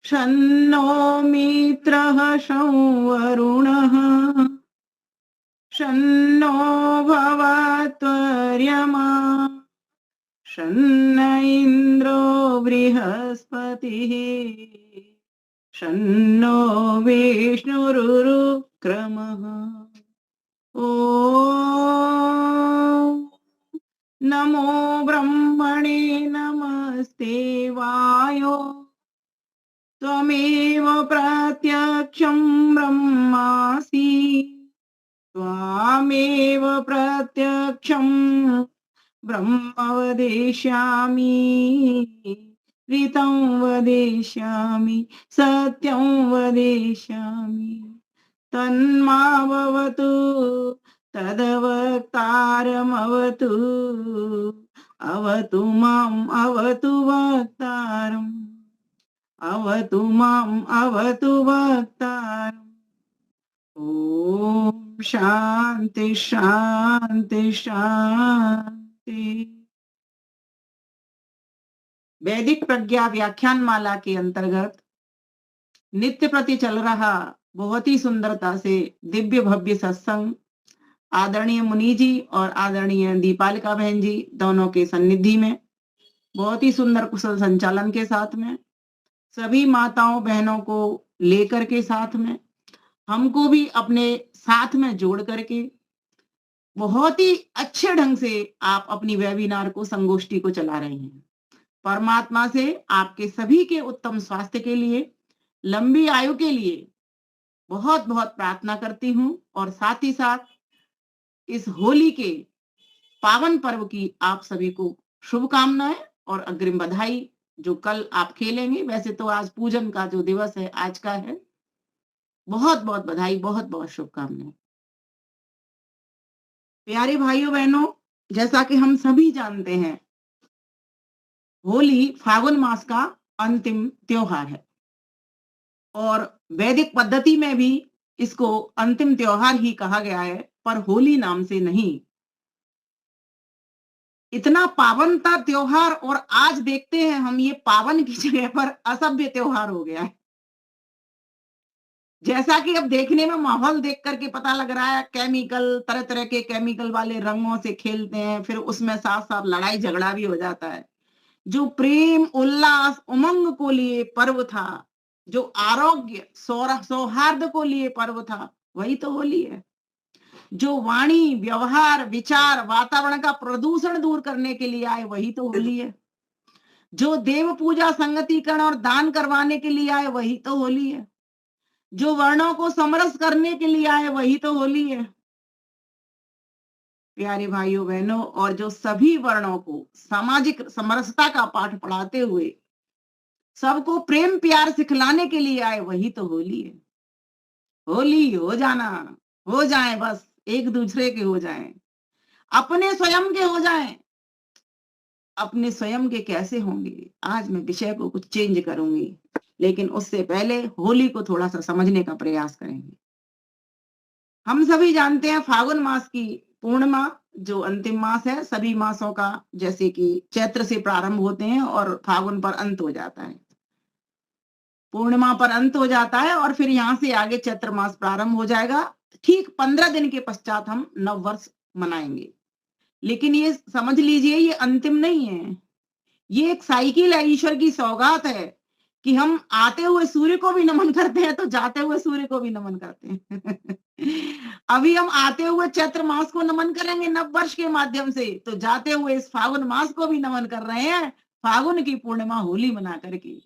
शन्नो मित्रः शं वरुणः शन्नो भवत्वर्यमा शन्न इन्द्रो बृहस्पतिः शन्नो विष्णुरुक्रमः। ॐ नमो ब्रह्मणे नमस्ते वायो त्वमेव प्रत्यक्षं ब्रह्मासि त्वामेव प्रत्यक्षं ब्रह्म वदिष्यामि ऋतं वदिष्यामि सत्यं वदिष्यामि तन्मावतु तदवक्तारमवतु अवतु माम् अवतु वक्तारम् अवतु माम् अवतु वक्तारम्। ओम शांति शांति शांति। वैदिक प्रज्ञा व्याख्यान माला के अंतर्गत नित्य प्रति चल रहा बहुत ही सुंदरता से दिव्य भव्य सत्संग आदरणीय मुनि जी और आदरणीय दीपालिका बहन जी दोनों के सन्निधि में बहुत ही सुंदर कुशल संचालन के साथ में सभी माताओं बहनों को लेकर के साथ में हमको भी अपने साथ में जोड़ करके बहुत ही अच्छे ढंग से आप अपनी वेबिनार को संगोष्ठी को चला रहे हैं। परमात्मा से आपके सभी के उत्तम स्वास्थ्य के लिए लंबी आयु के लिए बहुत बहुत प्रार्थना करती हूं और साथ ही साथ इस होली के पावन पर्व की आप सभी को शुभकामनाएं और अग्रिम बधाई। जो कल आप खेलेंगे, वैसे तो आज पूजन का जो दिवस है आज का है, बहुत बहुत बधाई, बहुत बहुत शुभकामनाएं। प्यारे भाइयों बहनों, जैसा कि हम सभी जानते हैं होली फागुन मास का अंतिम त्योहार है और वैदिक पद्धति में भी इसको अंतिम त्योहार ही कहा गया है, पर होली नाम से नहीं। इतना पावनता त्योहार और आज देखते हैं हम ये पावन की जगह पर असभ्य त्योहार हो गया है। जैसा कि अब देखने में माहौल देख करके पता लग रहा है, केमिकल तरह तरह के केमिकल वाले रंगों से खेलते हैं, फिर उसमें साथ साथ लड़ाई झगड़ा भी हो जाता है। जो प्रेम उल्लास उमंग को लिए पर्व था, जो आरोग्य सौहार्द को लिए पर्व था, वही तो होली है। जो वाणी व्यवहार विचार वातावरण का प्रदूषण दूर करने के लिए आए, वही तो होली है। जो देव पूजा संगतिकरण और दान करवाने के लिए आए, वही तो होली है। जो वर्णों को समरस करने के लिए आए, वही तो होली है। प्यारे भाइयों बहनों, और जो सभी वर्णों को सामाजिक समरसता का पाठ पढ़ाते हुए सबको प्रेम प्यार सिखलाने के लिए आए, वही तो होली है। होली हो जाना, हो जाए, बस एक दूसरे के हो जाएं, अपने स्वयं के हो जाएं। अपने स्वयं के कैसे होंगे, आज मैं विषय को कुछ चेंज करूंगी, लेकिन उससे पहले होली को थोड़ा सा समझने का प्रयास करेंगे। हम सभी जानते हैं फागुन मास की पूर्णिमा जो अंतिम मास है, सभी मासों का जैसे कि चैत्र से प्रारंभ होते हैं और फागुन पर अंत हो जाता है, पूर्णिमा पर अंत हो जाता है और फिर यहाँ से आगे चैत्र मास प्रारंभ हो जाएगा। ठीक 15 दिन के पश्चात हम नव वर्ष मनाएंगे। लेकिन ये समझ लीजिए, ये अंतिम नहीं है, ये एक साइकिल है, ईश्वर की सौगात है कि हम आते हुए सूर्य को भी नमन करते हैं तो जाते हुए सूर्य को भी नमन करते हैं। अभी हम आते हुए चैत्र मास को नमन करेंगे नव वर्ष के माध्यम से, तो जाते हुए इस फागुन मास को भी नमन कर रहे हैं, फागुन की पूर्णिमा होली मना करके।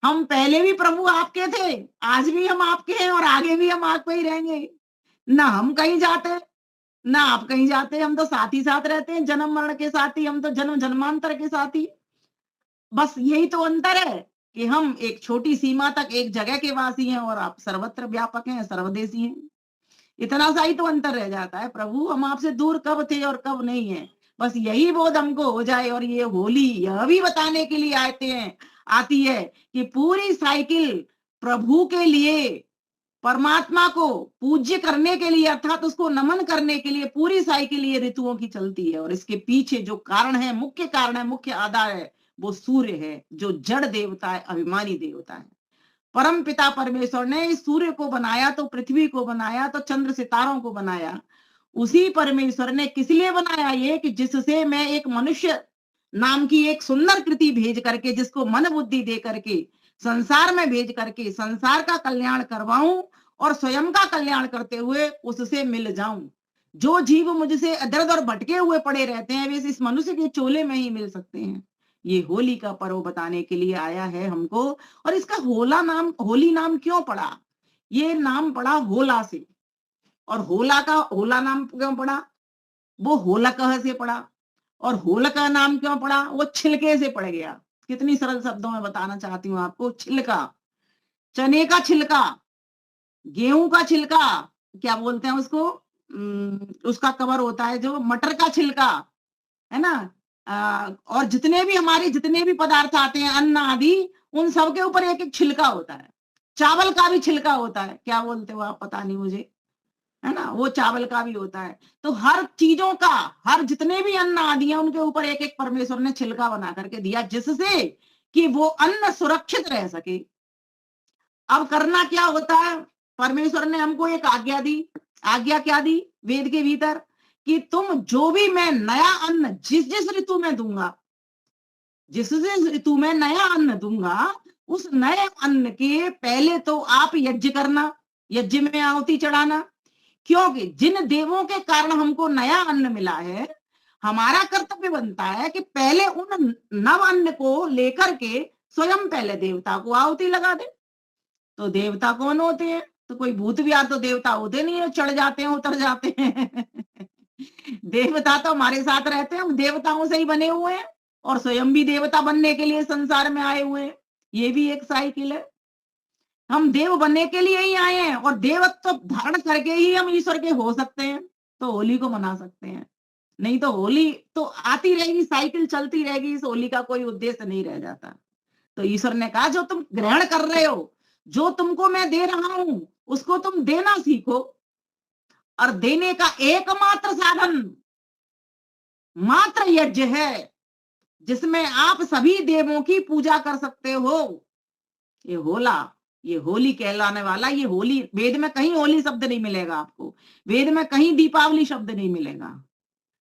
हम पहले भी प्रभु आपके थे, आज भी हम आपके हैं और आगे भी हम आपके ही रहेंगे। ना हम कहीं जाते, ना आप कहीं जाते, हम तो साथ ही साथ रहते हैं, जन्म मरण के साथी, हम तो जन्म जन्मांतर के साथी। बस यही तो अंतर है कि हम एक छोटी सीमा तक एक जगह के वासी हैं और आप सर्वत्र व्यापक हैं, सर्वदेशी हैं। इतना सा ही तो अंतर रह जाता है। प्रभु हम आपसे दूर कब थे और कब नहीं है, बस यही बोध हमको हो जाए। और ये होली यह भी बताने के लिए आती है कि पूरी साइकिल प्रभु के लिए, परमात्मा को पूज्य करने के लिए, अर्थात उसको नमन करने के लिए पूरी साइकिल ये ऋतुओं की चलती है। और इसके पीछे जो कारण है, मुख्य आधार है, वो सूर्य है, जो जड़ देवता है, अभिमानी देवता है। परम पिता परमेश्वर ने इस सूर्य को बनाया तो पृथ्वी को बनाया तो चंद्र सितारों को बनाया। उसी परमेश्वर ने किस लिए बनाया ये कि जिससे मैं एक मनुष्य नाम की एक सुंदर कृति भेज करके, जिसको मन बुद्धि दे करके संसार में भेज करके संसार का कल्याण करवाऊं और स्वयं का कल्याण करते हुए उससे मिल जाऊं। जो जीव मुझसे इधर उधर भटके हुए पड़े रहते हैं वे इस मनुष्य के चोले में ही मिल सकते हैं। ये होली का पर्व बताने के लिए आया है हमको। और इसका होली नाम क्यों पड़ा? ये नाम पड़ा होला से। और होला नाम क्यों पड़ा? वो होलकह से पड़ा। और होलक का नाम क्यों पड़ा? वो छिलके से पड़ गया। कितनी सरल शब्दों में बताना चाहती हूँ आपको। छिलका, चने का छिलका, गेहूं का छिलका, क्या बोलते हैं उसको, उसका कवर होता है जो मटर का छिलका, है ना। और जितने भी पदार्थ आते हैं अन्न आदि, उन सब के ऊपर एक एक छिलका होता है। चावल का भी छिलका होता है, क्या बोलते हो आप पता नहीं मुझे, है ना, वो चावल का भी होता है। तो हर चीजों का, हर जितने भी अन्न आदि हैं उनके ऊपर एक एक परमेश्वर ने छिलका बना करके दिया, जिससे कि वो अन्न सुरक्षित रह सके। अब करना क्या होता है? परमेश्वर ने हमको एक आज्ञा दी। आज्ञा क्या दी वेद के भीतर? कि तुम जो भी मैं नया अन्न जिस जिस ऋतु में दूंगा, जिस जिस ऋतु में नया अन्न दूंगा, उस नए अन्न के पहले तो आप यज्ञ करना, यज्ञ में आहुति चढ़ाना। क्योंकि जिन देवों के कारण हमको नया अन्न मिला है, हमारा कर्तव्य बनता है कि पहले उन नव अन्न को लेकर के स्वयं पहले देवता को आहुति लगा दे। तो देवता कौन होते हैं? तो कोई भूत भी तो देवता होते नहीं है, चढ़ जाते हैं उतर जाते हैं। देवता तो हमारे साथ रहते हैं, हम देवताओं से ही बने हुए हैं और स्वयं भी देवता बनने के लिए संसार में आए हुए हैं। ये भी एक साइकिल है। हम देव बनने के लिए ही आए हैं और देवत्व धारण करके ही हम ईश्वर के हो सकते हैं, तो होली को मना सकते हैं। नहीं तो होली तो आती रहेगी, साइकिल चलती रहेगी, इस होली का कोई उद्देश्य नहीं रह जाता। तो ईश्वर ने कहा जो तुम ग्रहण कर रहे हो, जो तुमको मैं दे रहा हूं, उसको तुम देना सीखो। और देने का एकमात्र साधन मात्र यज्ञ है, जिसमें आप सभी देवों की पूजा कर सकते हो। ये होली कहलाने वाला, ये होली, वेद में कहीं होली शब्द नहीं मिलेगा आपको, वेद में कहीं दीपावली शब्द नहीं मिलेगा।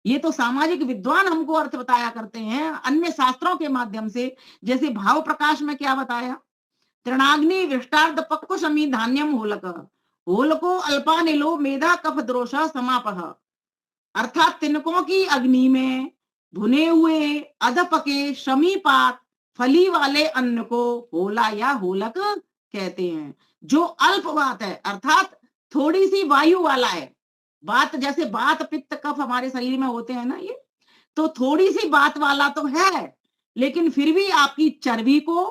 ये तो सामाजिक विद्वान हमको अर्थ बताया करते हैं अन्य शास्त्रों के माध्यम से। जैसे भाव प्रकाश में क्या बताया, तृणाग्नि विष्टार्ध पक्व शमी धान्यम होलक, होलको अल्पानिलो मेधा कफ द्रोषा समापह। अर्थात तिनकों की अग्नि में भुने हुए अधपके शमीपात फली वाले अन्न को होला या होलक कहते हैं। जो अल्प बात है, अर्थात थोड़ी सी वायु वाला है। बात जैसे बात पित्त कफ हमारे शरीर में होते हैं ना, ये तो थोड़ी सी बात वाला तो है, लेकिन फिर भी आपकी चर्बी को,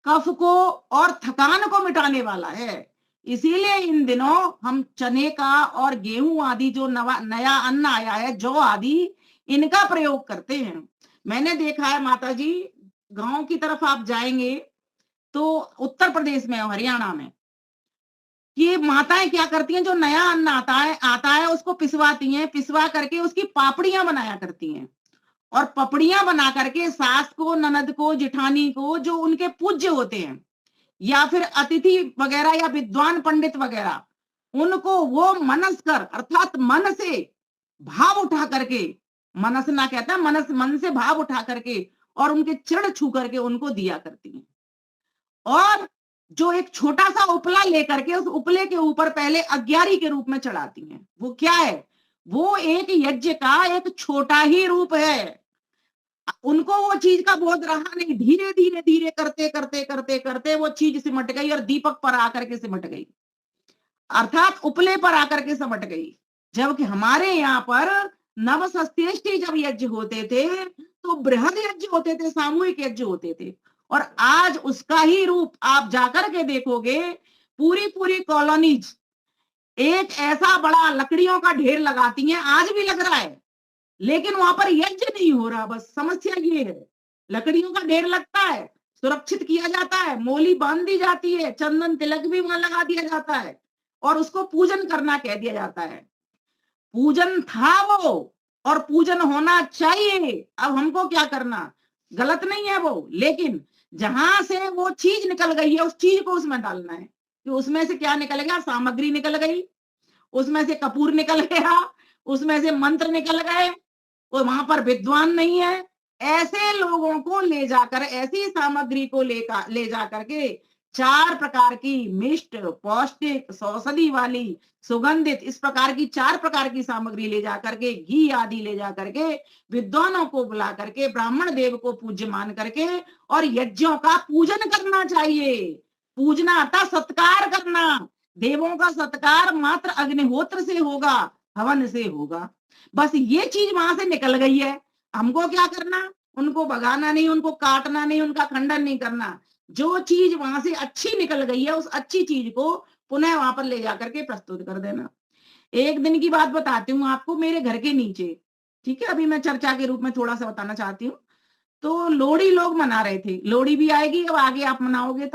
कफ को और थकान को मिटाने वाला है। इसीलिए इन दिनों हम चने का और गेहूं आदि जो नया अन्न आया है, जौ आदि, इनका प्रयोग करते हैं। मैंने देखा है माता जी, गांव की तरफ आप जाएंगे तो उत्तर प्रदेश में और हरियाणा में ये माताएं क्या करती हैं, जो नया अन्न आता है उसको पिसवाती हैं, पिसवा करके उसकी पापड़ियां बनाया करती हैं। और पपड़ियां बना करके सास को, ननद को, जिठानी को, जो उनके पूज्य होते हैं या फिर अतिथि वगैरह या विद्वान पंडित वगैरह, उनको वो मनस कर, अर्थात मन से भाव उठा करके, मनस ना कहता, मन से भाव उठा करके और उनके चरण छू करके उनको दिया करती हैं। और जो एक छोटा सा उपला लेकर के उस उपले के ऊपर पहले अग्यारी के रूप में चढ़ाती हैं। वो क्या है? वो एक यज्ञ का एक छोटा ही रूप है। उनको वो चीज का बोध रहा नहीं, धीरे धीरे धीरे करते करते करते करते वो चीज सिमट गई और दीपक पर आकर के सिमट गई, अर्थात उपले पर आकर के सिमट गई। जबकि हमारे यहाँ पर नवसस्तेष्टि जब यज्ञ होते थे तो बृहद यज्ञ होते थे, सामूहिक यज्ञ होते थे। और आज उसका ही रूप आप जाकर के देखोगे, पूरी पूरी कॉलोनीज एक ऐसा बड़ा लकड़ियों का ढेर लगाती हैं, आज भी लग रहा है, लेकिन वहां पर यज्ञ नहीं हो रहा। बस समस्या ये है, लकड़ियों का ढेर लगता है, सुरक्षित किया जाता है, मोली बांध दी जाती है, चंदन तिलक भी वहां लगा दिया जाता है और उसको पूजन करना कह दिया जाता है। पूजन था वो और पूजन होना चाहिए। अब हमको क्या करना, गलत नहीं है वो, लेकिन जहां से वो चीज निकल गई है उस चीज को उसमें डालना है कि उसमें से क्या निकल गया, सामग्री निकल गई, उसमें से कपूर निकल गया, उसमें से मंत्र निकल गए, और वहां पर विद्वान नहीं है। ऐसे लोगों को ले जाकर, ऐसी सामग्री को ले जाकर के 4 प्रकार की मिष्ट, पौष्टिक, औषधि वाली, सुगंधित, इस प्रकार की 4 प्रकार की सामग्री ले जाकर के, घी आदि ले जाकर के, विद्वानों को बुला करके, ब्राह्मण देव को पूज्य मान करके और यज्ञों का पूजन करना चाहिए। पूजना अर्थात सत्कार करना। देवों का सत्कार मात्र अग्निहोत्र से होगा, हवन से होगा। बस ये चीज वहां से निकल गई है। हमको क्या करना, उनको भगाना नहीं, उनको काटना नहीं, उनका खंडन नहीं करना। जो चीज वहां से अच्छी निकल गई है उस अच्छी चीज को पुनः वहां पर ले जाकर के प्रस्तुत कर देना। एक दिन की बात बताती हूँ आपको, मेरे घर के नीचे, ठीक है, अभी मैं चर्चा के रूप में थोड़ा सा बताना चाहती हूँ। तो लोहड़ी लोग मना रहे थे, लोहड़ी भी आएगी अब आगे, आप मनाओगे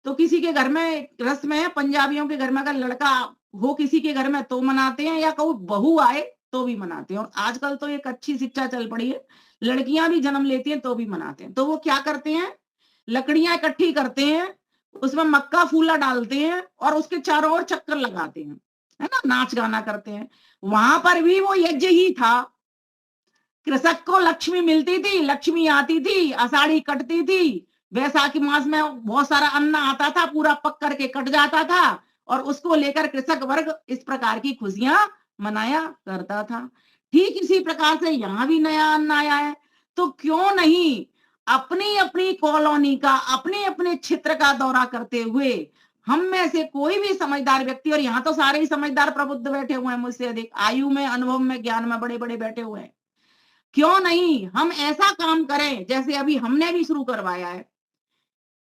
तो किसी के घर में रस्म है, पंजाबियों के घर में अगर लड़का हो किसी के घर में तो मनाते हैं, या कोई बहू आए तो भी मनाते हैं। और आजकल तो एक अच्छी शिक्षा चल पड़ी है, लड़कियां भी जन्म लेती हैं तो भी मनाते हैं। तो वो क्या करते हैं, लकड़ियां इकट्ठी करते हैं, उसमें मक्का फूला डालते हैं और उसके चारों ओर चक्कर लगाते हैं, है ना, नाच गाना करते हैं। वहां पर भी वो यज्ञ ही था। कृषक को लक्ष्मी मिलती थी, लक्ष्मी आती थी, आषाढ़ी कटती थी, वैसाखी मास में बहुत सारा अन्न आता था, पूरा पक करके कट जाता था, और उसको लेकर कृषक वर्ग इस प्रकार की खुशियां मनाया करता था। ठीक इसी प्रकार से यहाँ भी नया अन्न आया है, तो क्यों नहीं अपनी अपनी कॉलोनी का, अपने अपने क्षेत्र का दौरा करते हुए हम में से कोई भी समझदार व्यक्ति, और यहाँ तो सारे ही समझदार प्रबुद्ध बैठे हुए हैं, मुझसे अधिक आयु में, अनुभव में, ज्ञान में बड़े बड़े बैठे हुए हैं, क्यों नहीं हम ऐसा काम करें जैसे अभी हमने भी शुरू करवाया है।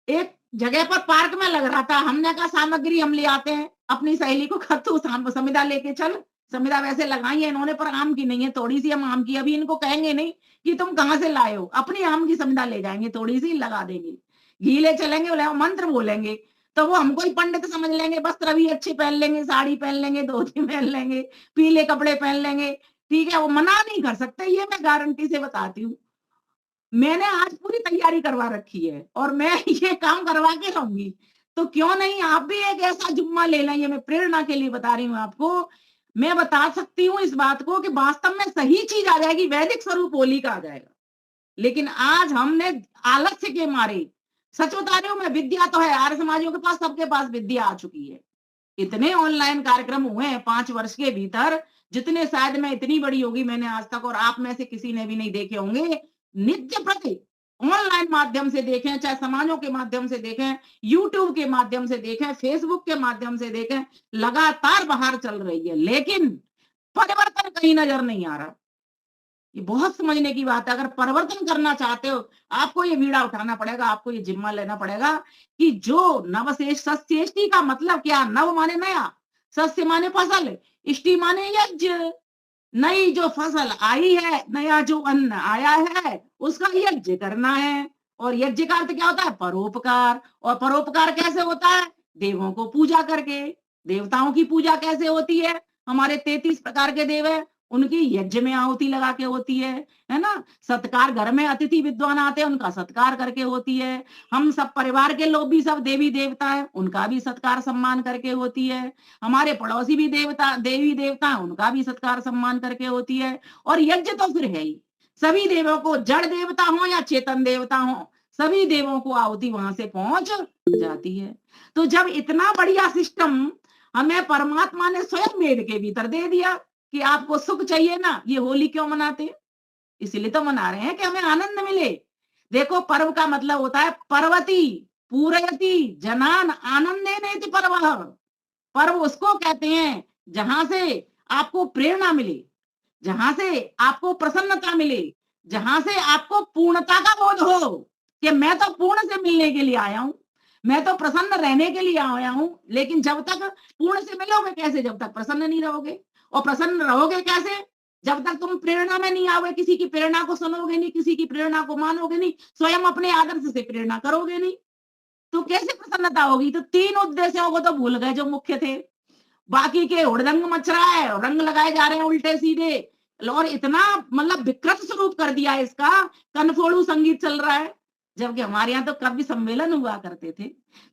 एक जगह पर पार्क में लग रहा था, हमने कहा सामग्री हम ले आते हैं, अपनी सहेली को कहा तू समिधा लेके चल, समिधा वैसे लगाई है इन्होंने पर आम की नहीं है, थोड़ी सी हम आम की, अभी इनको कहेंगे नहीं कि तुम कहां से लाए हो, अपनी आम की समिधा ले जाएंगे, थोड़ी सी लगा देंगे, घी ले चलेंगे, बोले मंत्र बोलेंगे, तो वो हमको ही पंडित समझ लेंगे, वस्त्र भी अच्छे पहन लेंगे, साड़ी पहन लेंगे, धोती पहन लेंगे, पीले कपड़े पहन लेंगे, ठीक है, वो मना नहीं कर सकते, ये मैं गारंटी से बताती हूँ। मैंने आज पूरी तैयारी करवा रखी है और मैं ये काम करवा के रहूंगी। तो क्यों नहीं आप भी एक ऐसा जुम्मा ले लें, ये मैं प्रेरणा के लिए बता रही हूँ आपको। मैं बता सकती हूँ इस बात को कि वास्तव में सही चीज आ जाएगी, वैदिक स्वरूप होली का आ जाएगा। लेकिन आज हमने आलस्य के मारे, सच बता रही हूँ मैं, विद्या तो है आर्य समाजियों के पास, सबके पास विद्या आ चुकी है। इतने ऑनलाइन कार्यक्रम हुए हैं 5 वर्ष के भीतर, जितने शायद मैं इतनी बड़ी होगी मैंने आज तक, और आप में से किसी ने भी नहीं देखे होंगे। नित्य प्रति ऑनलाइन माध्यम से देखें, चाहे समाजों के माध्यम से देखें, यूट्यूब के माध्यम से देखें, फेसबुक के माध्यम से देखें, लगातार बहार चल रही है, लेकिन परिवर्तन कहीं नजर नहीं आ रहा। ये बहुत समझने की बात है। अगर परिवर्तन करना चाहते हो, आपको ये बीड़ा उठाना पड़ेगा, आपको ये जिम्मा लेना पड़ेगा कि जो नवशेष, सस्येष्टि का मतलब क्या, नव माने नया, सस्य माने फसल, इष्टि माने यज्ञ। नई जो फसल आई है, नया जो अन्न आया है, उसका यज्ञ करना है। और यज्ञ का अर्थ क्या होता है, परोपकार। और परोपकार कैसे होता है, देवों को पूजा करके। देवताओं की पूजा कैसे होती है, हमारे 33 प्रकार के देव है, उनकी यज्ञ में आहुति लगा के होती है ना। सत्कार, घर में अतिथि विद्वान आते हैं, उनका सत्कार करके होती है। हम सब परिवार के लोग भी सब देवी देवता है, उनका भी सत्कार सम्मान करके होती है। हमारे पड़ोसी भी देवता, देवी देवता है, उनका भी सत्कार सम्मान करके होती है। और यज्ञ तो फिर है ही, सभी देवों को, जड़ देवता हो या चेतन देवता हो, सभी देवों को आहुति वहां से पहुंच जाती है। तो जब इतना बढ़िया सिस्टम हमें परमात्मा ने स्वयं वेद के भीतर दे दिया कि आपको सुख चाहिए ना, ये होली क्यों मनाते हैं, इसीलिए तो मना रहे हैं कि हमें आनंद मिले। देखो, पर्व का मतलब होता है पर्वती पूरयति जनान आनंदेनेति पर्वः। पर्व उसको कहते हैं जहां से आपको प्रेरणा मिले, जहां से आपको प्रसन्नता मिले, जहां से आपको पूर्णता का बोध हो कि मैं तो पूर्ण से मिलने के लिए आया हूं, मैं तो प्रसन्न रहने के लिए आया हूं। लेकिन जब तक पूर्ण से मिलोगे कैसे, जब तक प्रसन्न नहीं रहोगे। और प्रसन्न रहोगे कैसे, जब तक तुम प्रेरणा में नहीं आओगे, किसी की प्रेरणा को सुनोगे नहीं, किसी की प्रेरणा को मानोगे नहीं, स्वयं अपने आदर्श से प्रेरणा करोगे नहीं, तो कैसे प्रसन्नता होगी। तो 3 उद्देश्यों को तो भूल गए जो मुख्य थे, बाकी के हुड़दंग मच रहा है, रंग लगाए जा रहे हैं उल्टे सीधे, और इतना मतलब विकृत स्वरूप कर दिया है इसका, कनफोड़ू संगीत चल रहा है। जबकि हमारे यहाँ तो कवि सम्मेलन हुआ करते थे,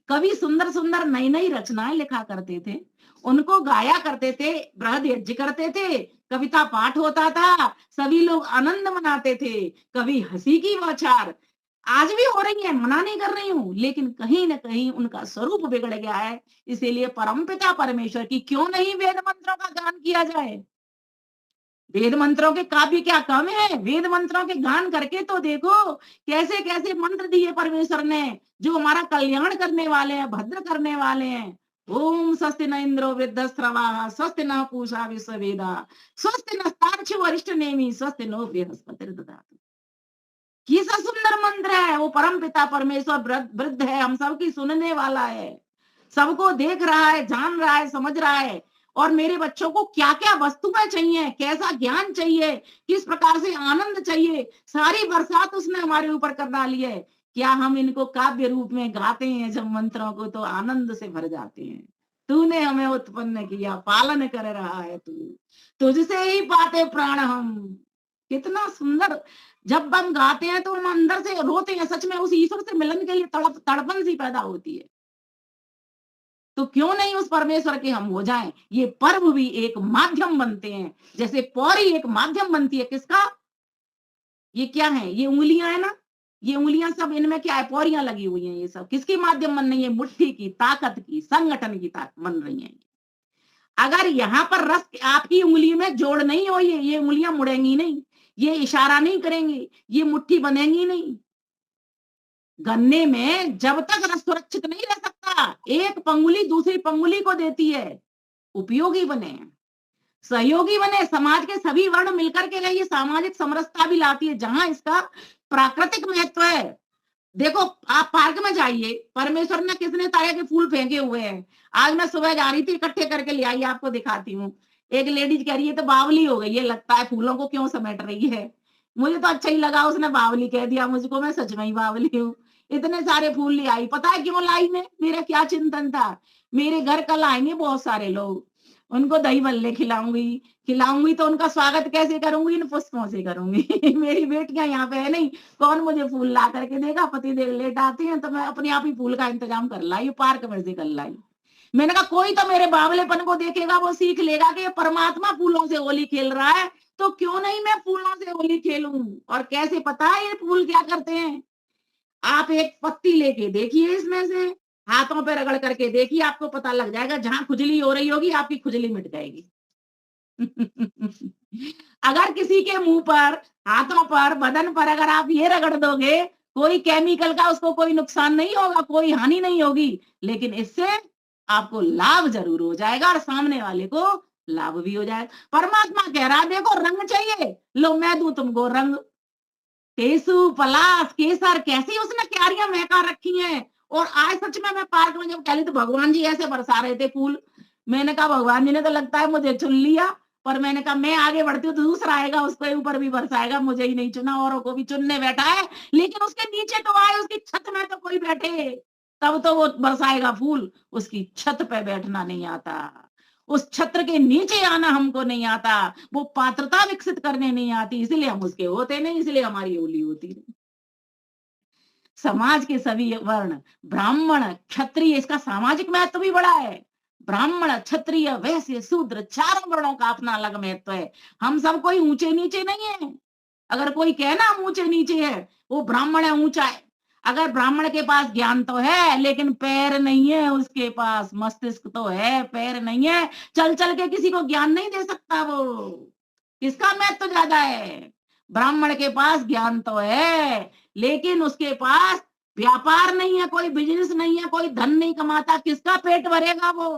कवि सुंदर सुंदर नई नई रचनाएं लिखा करते थे, उनको गाया करते थे, बृहद यज्ञ करते थे, कविता पाठ होता था, सभी लोग आनंद मनाते थे, कभी हंसी की बौछार आज भी हो रही है, मना नहीं कर रही हूं, लेकिन कहीं ना कहीं उनका स्वरूप बिगड़ गया है। इसीलिए परमपिता परमेश्वर की क्यों नहीं वेद मंत्रों का गान किया जाए? वेद मंत्रों के काव्य क्या कम है? वेद मंत्रों के गान करके तो देखो कैसे कैसे मंत्र दिए परमेश्वर ने, जो हमारा कल्याण करने वाले हैं, भद्र करने वाले हैं। ओम स्वस्ति न इंद्रो वृद्धस्रवा स्वस्ति न पूषा विश्ववेदा स्वस्ति न सार्क्ष्य वरिष्ठ नेमी स्वस्ति नो बृहस्पति ददातु। कैसा सुंदर मंत्र है! वो परम पिता परमेश्वर वृद्ध है, हम सबकी सुनने वाला है, सबको देख रहा है, जान रहा है, समझ रहा है। और मेरे बच्चों को क्या क्या वस्तुएं चाहिए, कैसा ज्ञान चाहिए, किस प्रकार से आनंद चाहिए, सारी बरसात उसने हमारे ऊपर कर डाली है। क्या हम इनको काव्य रूप में गाते हैं जब मंत्रों को, तो आनंद से भर जाते हैं। तूने हमें उत्पन्न किया, पालन कर रहा है तू, तुझसे ही पाते प्राण हम। कितना सुंदर! जब हम गाते हैं तो हम अंदर से रोते हैं, सच में उस ईश्वर से मिलन के लिए तड़पन सी पैदा होती है। तो क्यों नहीं उस परमेश्वर के हम हो जाएं? ये पर्व भी एक माध्यम बनते हैं, जैसे पौरी एक माध्यम बनती है। किसका? ये क्या है? ये उंगलियां है ना, ये उंगलियां सब इनमें क्या है? पौरियां लगी हुई हैं। ये सब किसकी माध्यम बन रही है? मुट्ठी की ताकत की, संगठन की ताकत बन रही है। अगर यहाँ पर रस आपकी उंगली में जोड़ नहीं हो, ये उंगलियां मुड़ेंगी नहीं, ये इशारा नहीं करेंगे, ये मुट्ठी बनेंगी नहीं। गन्ने में जब तक रस सुरक्षित नहीं रह सकता, एक पंगुली दूसरी पंगुली को देती है। उपयोगी बने, सहयोगी बने, समाज के सभी वर्ण मिलकर के रहिए, सामाजिक समरसता भी लाती है, जहां इसका प्राकृतिक महत्व है। देखो आप पार्क में जाइए, परमेश्वर ने कितने तरह के फूल फेंके हुए हैं। आज मैं सुबह जा रही थी, इकट्ठे करके ले आई, आपको दिखाती हूँ। एक लेडीज कह रही है तो बावली हो गई है, लगता है फूलों को क्यों समेट रही है। मुझे तो अच्छा ही लगा, उसने बावली कह दिया मुझको, मैं सच में ही बावली हूँ। इतने सारे फूल ले आई, पता है क्यों लाई मैं? मेरा क्या चिंतन था, मेरे घर कल आएंगे बहुत सारे लोग, उनको दही बल्ले खिलाऊंगी, खिलाऊंगी तो उनका स्वागत कैसे करूंगी? इन पुष्पों से करूंगी। मेरी बेटियां यहाँ पे है नहीं, कौन मुझे फूल ला करके देगा? पति देव लेट आते हैं तो मैं अपने आप ही फूल का इंतजाम कर लाई, पार्क में से कर लाई। मैंने कहा कोई तो मेरे बावलेपन को देखेगा, वो सीख लेगा कि ये परमात्मा फूलों से होली खेल रहा है, तो क्यों नहीं मैं फूलों से होली खेलूं? और कैसे पता है ये फूल क्या करते हैं? आप एक पत्ती लेके देखिए, इसमें से हाथों पे रगड़ करके देखिए, आपको पता लग जाएगा। जहां खुजली हो रही होगी आपकी खुजली मिट जाएगी। अगर किसी के मुंह पर, हाथों पर, बदन पर अगर आप ये रगड़ दोगे, कोई केमिकल का उसको कोई नुकसान नहीं होगा, कोई हानि नहीं होगी, लेकिन इससे आपको लाभ जरूर हो जाएगा और सामने वाले को लाभ भी हो जाएगा। परमात्मा कह रहा है देखो रंग चाहिए, लो मैं दूं तुमको रंग। टेसु, पलाश, केसर, कैसी उसने क्यारियां महका रखी हैं। और आज सच में मैं पार्क में जब चली तो भगवान जी ऐसे बरसा रहे थे फूल। मैंने कहा भगवान जी ने तो लगता है मुझे चुन लिया, पर मैंने कहा मैं आगे बढ़ती हूँ तो दूसरा आएगा, उसके ऊपर भी बरसाएगा, मुझे ही नहीं चुना, औरों को भी चुनने बैठा है। लेकिन उसके नीचे तो आए, उसकी छत में तो कोई बैठे, तब तो वो बरसाएगा फूल। उसकी छत पे बैठना नहीं आता, उस छत्र के नीचे आना हमको नहीं आता, वो पात्रता विकसित करने नहीं आती, इसलिए हम उसके होते नहीं, इसलिए हमारी होली होती नहीं। समाज के सभी वर्ण, ब्राह्मण, क्षत्रिय, इसका सामाजिक महत्व भी बड़ा है। ब्राह्मण, क्षत्रिय, वैश्य, शूद्र, चारों वर्णों का अपना अलग महत्व है। हम सब कोई ऊंचे नीचे नहीं है। अगर कोई कहना हम ऊंचे नीचे है, वो ब्राह्मण है, ऊंचा है। अगर ब्राह्मण के पास ज्ञान तो है लेकिन पैर नहीं है, उसके पास मस्तिष्क तो है, पैर नहीं है, चल चल के किसी को ज्ञान नहीं दे सकता। वो किसका महत्व ज्यादा है? ब्राह्मण के पास ज्ञान तो है लेकिन उसके पास व्यापार नहीं है, कोई बिजनेस नहीं है, कोई धन नहीं कमाता, किसका पेट भरेगा वो?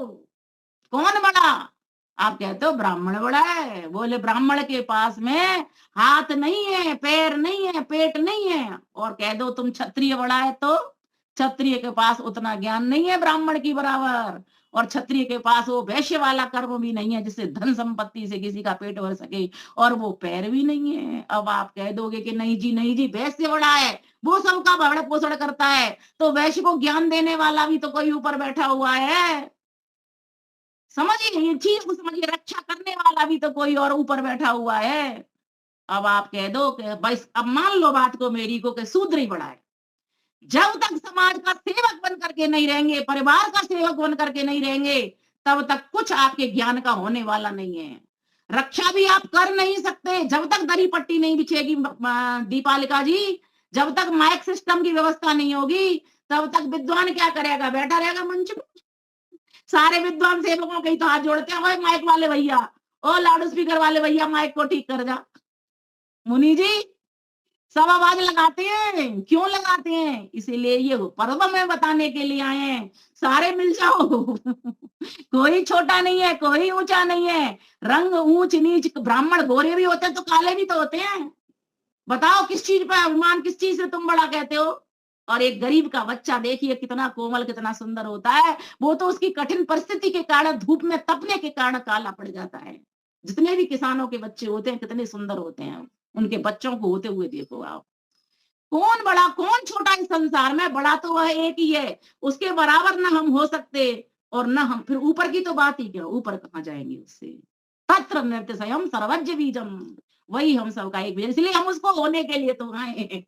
कौन बड़ा? आप कहते हो ब्राह्मण बड़ा है, बोले ब्राह्मण के पास में हाथ नहीं है, पैर नहीं है, पेट नहीं है। और कह दो तुम क्षत्रिय बड़ा है, तो क्षत्रिय के पास उतना ज्ञान नहीं है ब्राह्मण की बराबर, और क्षत्रिय के पास वो वैश्य वाला कर्म भी नहीं है जिससे धन संपत्ति से किसी का पेट भर सके, और वो पैर भी नहीं है। अब आप कह दोगे कि नहीं जी, नहीं जी, वैश्य बड़ा है, वो सबका भरण पोषण करता है, तो वैश्य को ज्ञान देने वाला भी तो कोई ऊपर बैठा हुआ है। समझिए ये चीज को समझिए, रक्षा करने वाला भी तो कोई और ऊपर बैठा हुआ है। अब आप कह दो कि बस, अब मान लो बात को मेरी को कि शूद्र ही बड़ा है, जब तक समाज का सेवक बन करके नहीं रहेंगे, परिवार का सेवक बन करके नहीं रहेंगे, तब तक कुछ आपके ज्ञान का होने वाला नहीं है। रक्षा भी आप कर नहीं सकते जब तक दरी पट्टी नहीं बिछेगी दीपालिका जी, जब तक माइक सिस्टम की व्यवस्था नहीं होगी, तब तक विद्वान क्या करेगा, बैठा रहेगा मंच में। सारे विद्वान सेवकों के ही तो हाथ जोड़ते हैं, ओए माइक वाले भैया, ओ लाउड स्पीकर वाले भैया, माइक को ठीक कर जा। मुनि जी सब आवाज लगाते हैं, क्यों लगाते हैं? इसीलिए ये पर्व में बताने के लिए आए हैं, सारे मिल जाओ। कोई छोटा नहीं है, कोई ऊंचा नहीं है, रंग ऊंच नीच, ब्राह्मण गोरे भी होते हैं तो काले भी तो होते हैं। बताओ किस चीज पर अभिमान, किस चीज से तुम बड़ा कहते हो? और एक गरीब का बच्चा देखिए कितना कोमल, कितना सुंदर होता है, वो तो उसकी कठिन परिस्थिति के कारण, धूप में तपने के कारण काला पड़ जाता है। जितने भी किसानों के बच्चे होते हैं कितने सुंदर होते हैं, उनके बच्चों को होते हुए देखो आप। कौन बड़ा कौन छोटा इस संसार में, बड़ा तो वह एक ही है, उसके बराबर ना हम हो सकते और ना हम, फिर ऊपर की तो बात ही क्या, ऊपर कहाँ जाएंगे उससे। तत्र नृत्य स्वयं सर्वज्ञ बीजम, वही हम सबका एक बीज, इसलिए हम उसको होने के लिए तो आए।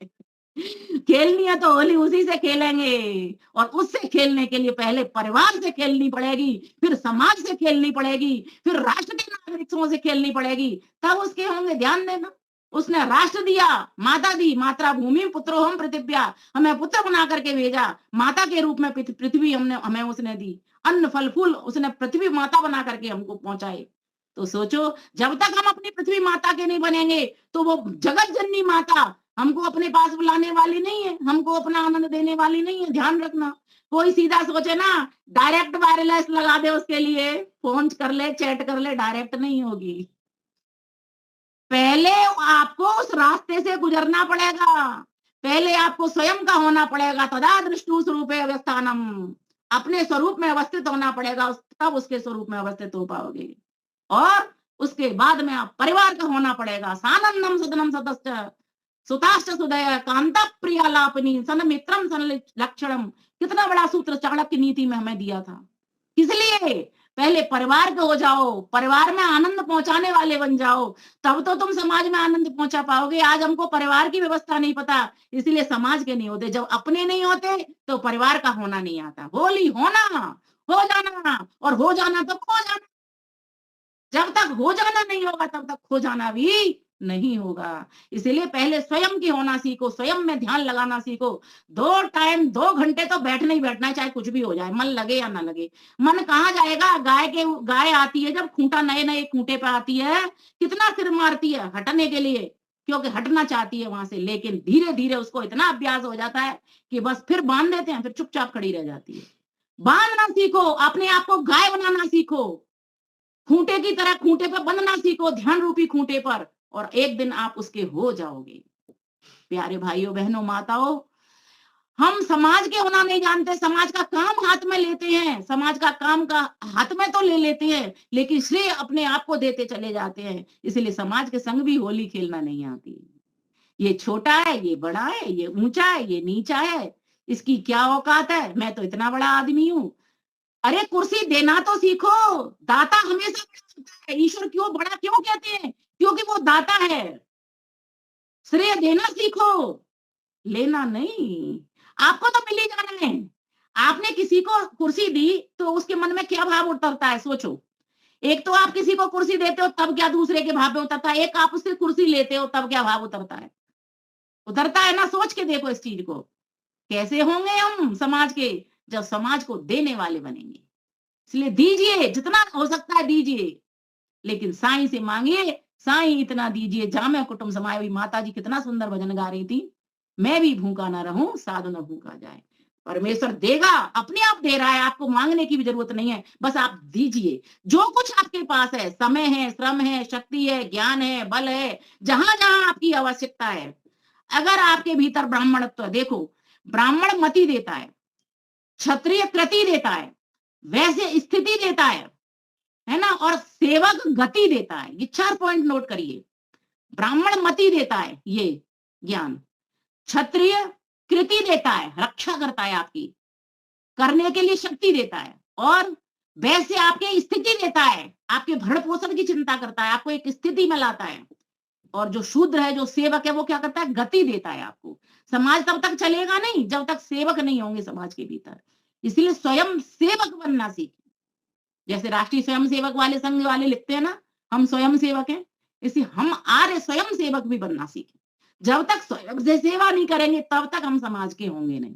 खेलनी है तो होली उसी से खेलेंगे, और उससे खेलने के लिए पहले परिवार से खेलनी पड़ेगी, फिर समाज से खेलनी पड़ेगी, फिर राष्ट्र के नागरिकों से खेलनी पड़ेगी, तब उसके होंगे। ध्यान देना, उसने राष्ट्र दिया, माता दी, मात्रा भूमि पुत्रो हम पृथिव्या, हमें पुत्र बना करके भेजा, माता के रूप में पृथ्वी हमें उसने दी, अन्न फल फूल उसने पृथ्वी माता बना करके हमको पहुंचाए। तो सोचो, जब तक हम अपनी पृथ्वी माता के नहीं बनेंगे, तो वो जगत जननी माता हमको अपने पास बुलाने वाली नहीं है, हमको अपना आनंद देने वाली नहीं है। ध्यान रखना, कोई सीधा सोचे ना डायरेक्ट वायरलेस लगा दे, उसके लिए फोन कर ले, चैट कर ले, डायरेक्ट नहीं होगी। पहले आपको उस रास्ते से गुजरना पड़ेगा, पहले आपको स्वयं का होना पड़ेगा। तदा दृष्टु स्वरूपे अवस्थानम, अपने स्वरूप में अवस्थित होना पड़ेगा, तब उसके स्वरूप में अवस्थित हो पाओगे। और उसके बाद में आप परिवार का होना पड़ेगा। सानंदम सदनम सदस्य सुताश्च सुदय कांता प्रियालापनी सन मित्रम सन लक्षणम, कितना बड़ा सूत्र चाणक्य नीति में हमें दिया था। इसलिए पहले परिवार के हो जाओ, परिवार में आनंद पहुंचाने वाले बन जाओ, तब तो तुम समाज में आनंद पहुंचा पाओगे। आज हमको परिवार की व्यवस्था नहीं पता, इसलिए समाज के नहीं होते। जब अपने नहीं होते तो परिवार का होना नहीं आता। होली होना, हो जाना, और हो जाना तो खो जाना। जब तक हो जाना नहीं होगा तब तक खो जाना भी नहीं होगा। इसलिए पहले स्वयं की होना सीखो, स्वयं में ध्यान लगाना सीखो। 2 घंटे तो बैठना ही बैठना है, चाहे कुछ भी हो जाए, मन लगे या ना लगे। मन कहाँ जाएगा? गाय आती है जब खूंटा, नए नए खूंटे पे आती है, कितना सिर मारती है हटने के लिए, क्योंकि हटना चाहती है वहां से, लेकिन धीरे धीरे उसको इतना अभ्यास हो जाता है कि बस फिर बांध देते हैं, फिर चुपचाप खड़ी रह जाती है। बांधना सीखो, अपने आप को गाय बनाना सीखो, खूंटे की तरह खूंटे पर बंधना सीखो, ध्यान रूपी खूंटे पर, और एक दिन आप उसके हो जाओगे। प्यारे भाइयों बहनों माताओं, हम समाज के होना नहीं जानते, समाज का काम हाथ में लेते हैं, समाज का काम का हाथ में तो ले लेते हैं, लेकिन श्रेय अपने आप को देते चले जाते हैं। इसलिए समाज के संग भी होली खेलना नहीं आती। ये छोटा है, ये बड़ा है, ये ऊंचा है, ये नीचा है, इसकी क्या औकात है, मैं तो इतना बड़ा आदमी हूं। अरे कुर्सी देना तो सीखो, दाता हमेशा बड़ा होता है। ईश्वर क्यों बड़ा क्यों कहते हैं? क्योंकि वो दाता है। श्रेय देना सीखो, लेना नहीं। आपको तो मिल ही जाना है। आपने किसी को कुर्सी दी तो उसके मन में क्या भाव उतरता है, सोचो। एक तो आप किसी को कुर्सी देते हो तब क्या दूसरे के भाव में उतरता है, एक आप उससे कुर्सी लेते हो तब क्या भाव उतरता है, उतरता है ना? सोच के देखो इस चीज को। कैसे होंगे हम समाज के? जब समाज को देने वाले बनेंगे। इसलिए दीजिए, जितना हो सकता है दीजिए, लेकिन साईं से मांगिए, साईं इतना दीजिए जामे कुटुंब समाये। हुई माता जी कितना सुंदर भजन गा रही थी, मैं भी भूखा ना रहूं साधु न भूखा जाए। परमेश्वर देगा, अपने आप दे रहा है, आपको मांगने की भी जरूरत नहीं है, बस आप दीजिए। जो कुछ आपके पास है, समय है, श्रम है, शक्ति है, ज्ञान है, बल है, जहां जहां आपकी आवश्यकता है। अगर आपके भीतर ब्राह्मणत्व, देखो ब्राह्मण मति देता है, क्षत्रिय कृति देता है, वैसे स्थिति देता है ना, और सेवक गति देता है। ये 4 पॉइंट नोट करिए। ब्राह्मण मति देता है ये ज्ञान, क्षत्रिय कृति देता है, रक्षा करता है आपकी, करने के लिए शक्ति देता है, और वैसे आपके स्थिति देता है, आपके भरण पोषण की चिंता करता है, आपको एक स्थिति में लाता है। और जो शूद्र है, जो सेवक है, वो क्या करता है? गति देता है आपको। समाज तब तक चलेगा नहीं जब तक सेवक नहीं होंगे समाज के भीतर। इसलिए स्वयं सेवक बनना सीखें। जैसे राष्ट्रीय स्वयं सेवक वाले संघ वाले लिखते हैं ना, हम स्वयं सेवक हैं, इसी हम आर्य स्वयं सेवक भी बनना सीखें। जब तक स्वयं से सेवा नहीं करेंगे तब तक हम समाज के होंगे नहीं।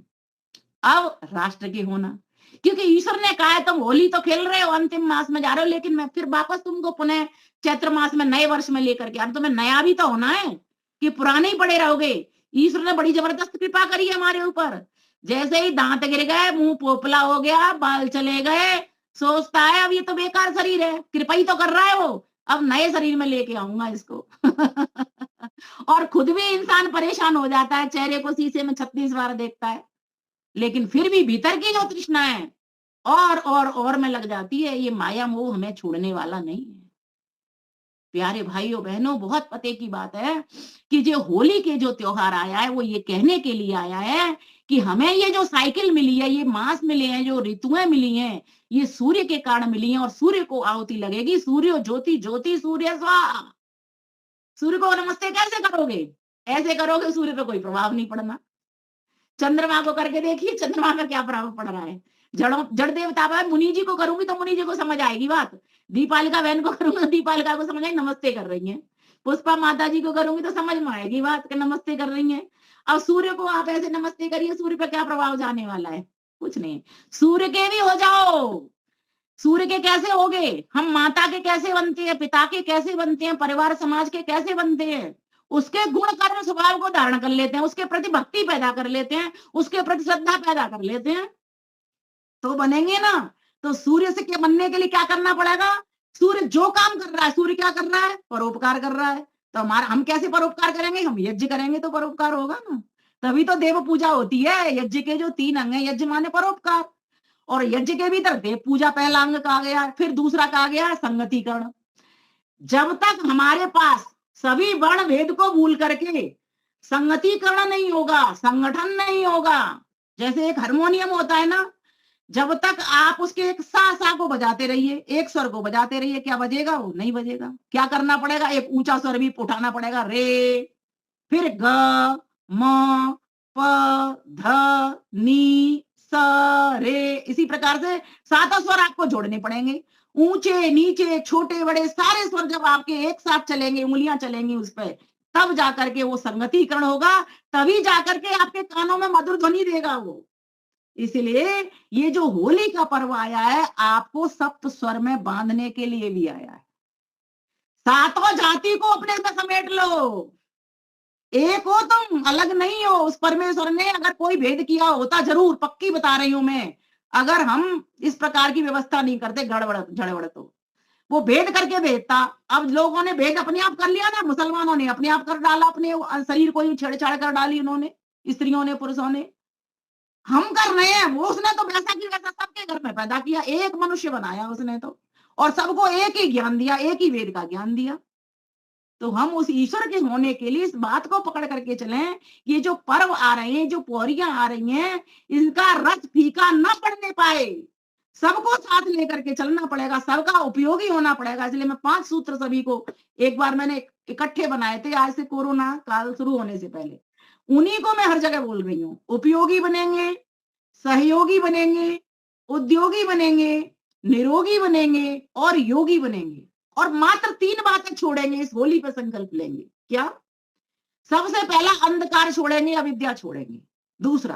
अब राष्ट्र के होना, क्योंकि ईश्वर ने कहा है तुम होली तो खेल रहे हो, अंतिम मास में जा रहे हो, लेकिन मैं फिर वापस तुमको पुनः चैत्र मास में नए वर्ष में लेकर के, अब तुम्हें नया भी तो होना है कि पुराने ही पड़े रहोगे। ईश्वर ने बड़ी जबरदस्त कृपा करी है हमारे ऊपर। जैसे ही दांत गिर गए, मुंह पोपला हो गया, बाल चले गए, सोचता है अब ये तो बेकार शरीर है, कृपा ही तो कर रहा है वो, अब नए शरीर में लेके आऊंगा इसको। और खुद भी इंसान परेशान हो जाता है, चेहरे को शीशे में 36 बार देखता है, लेकिन फिर भी भीतर की जो तृष्णा है और में लग जाती है। ये माया मोह हमें छोड़ने वाला नहीं है। प्यारे भाइयों बहनों, बहुत पते की बात है कि जो होली के जो त्योहार आया है वो ये कहने के लिए आया है कि हमें ये जो साइकिल मिली है, ये मास मिले हैं, जो ऋतुएं मिली हैं, ये सूर्य के कारण मिली हैं, और सूर्य को आहुति लगेगी। सूर्य ज्योति ज्योति सूर्य स्वाहा। सूर्य को नमस्ते कैसे करोगे? ऐसे करोगे, सूर्य पे कोई प्रभाव नहीं पड़ना। चंद्रमा को करके देखिए, चंद्रमा का क्या प्रभाव पड़ रहा है। जड़ देवता पर मुनि जी को करूंगी तो मुनि जी को समझ आएगी बात। दीपालिका बहन को करूंगी, दीपालिका को समझ आएगी, नमस्ते कर रही हैं। पुष्पा माता जी को करूंगी तो समझ में आएगी बात कि नमस्ते कर रही हैं। अब सूर्य को आप ऐसे नमस्ते करिए, सूर्य पर क्या प्रभाव जाने वाला है? कुछ नहीं। सूर्य के भी हो जाओ। सूर्य के कैसे होगे? हम माता के कैसे बनते हैं, पिता के कैसे बनते हैं, परिवार समाज के कैसे बनते हैं? उसके गुण कर्म स्वभाव को धारण कर लेते हैं, उसके प्रति भक्ति पैदा कर लेते हैं, उसके प्रति श्रद्धा पैदा कर लेते हैं, तो बनेंगे ना। तो सूर्य से क्या बनने के लिए क्या करना पड़ेगा? सूर्य जो काम कर रहा है, सूर्य क्या कर रहा है? परोपकार कर रहा है। तो हम कैसे परोपकार करेंगे? हम यज्ञ करेंगे तो परोपकार होगा ना। तभी तो देव पूजा होती है। यज्ञ के जो 3 अंग है, यज्ञ माने परोपकार, और यज्ञ के भीतर देव पूजा पहला अंग कहा गया, फिर दूसरा कहा गया है संगतिकरण। जब तक हमारे पास सभी वर्ण भेद को भूल करके संगतिकरण नहीं होगा, संगठन नहीं होगा, जैसे एक हारमोनियम होता है ना, जब तक आप उसके एक सा को बजाते रहिए, एक स्वर को बजाते रहिए, क्या बजेगा? वो नहीं बजेगा। क्या करना पड़ेगा? एक ऊंचा स्वर भी उठाना पड़ेगा, रे, फिर ग, म, प, ध, नी, स, रे। इसी प्रकार से 7 स्वर आपको जोड़ने पड़ेंगे। ऊंचे नीचे छोटे बड़े सारे स्वर जब आपके एक साथ चलेंगे, उंगलियां चलेंगी उस पर, तब जाकर के वो संगतिकरण होगा, तभी जाकर के आपके कानों में मधुर ध्वनि देगा वो। इसलिए ये जो होली का पर्व आया है, आपको सप्त स्वर में बांधने के लिए भी आया है। 7 जाति को अपने में समेट लो, एक हो तुम, अलग नहीं हो। उस परमेश्वर ने अगर कोई भेद किया होता, जरूर, पक्की बता रही हूं मैं, अगर हम इस प्रकार की व्यवस्था नहीं करते गड़बड़ झड़बड़, तो वो भेद करके भेजता। अब लोगों ने भेद अपने आप कर लिया ना, मुसलमानों ने अपने आप कर डाला, अपने शरीर को ही छेड़छाड़ कर डाली उन्होंने, स्त्रियों ने, पुरुषों ने। हम कर रहे हैं, वो उसने तो वैसा की वैसा सबके घर में पैदा किया, एक मनुष्य बनाया उसने तो, और सबको एक ही ज्ञान दिया, एक ही वेद का ज्ञान दिया। तो हम उस ईश्वर के होने के लिए इस बात को पकड़ करके चलें, ये जो पर्व आ रहे हैं, जो पौरियां आ रही हैं, इनका रस फीका न पड़ने पाए, सबको साथ लेकर के चलना पड़ेगा, सबका उपयोगी होना पड़ेगा। इसलिए मैं 5 सूत्र सभी को एक बार मैंने इकट्ठे बनाए थे, आज से कोरोना काल शुरू होने से पहले, उन्हीं को मैं हर जगह बोल रही हूँ। उपयोगी बनेंगे, सहयोगी बनेंगे, उद्योगी बनेंगे, निरोगी बनेंगे और योगी बनेंगे, और मात्र 3 बातें छोड़ेंगे, इस होली पे संकल्प लेंगे। क्या? सबसे पहला अंधकार छोड़ेंगे, अविद्या छोड़ेंगे। दूसरा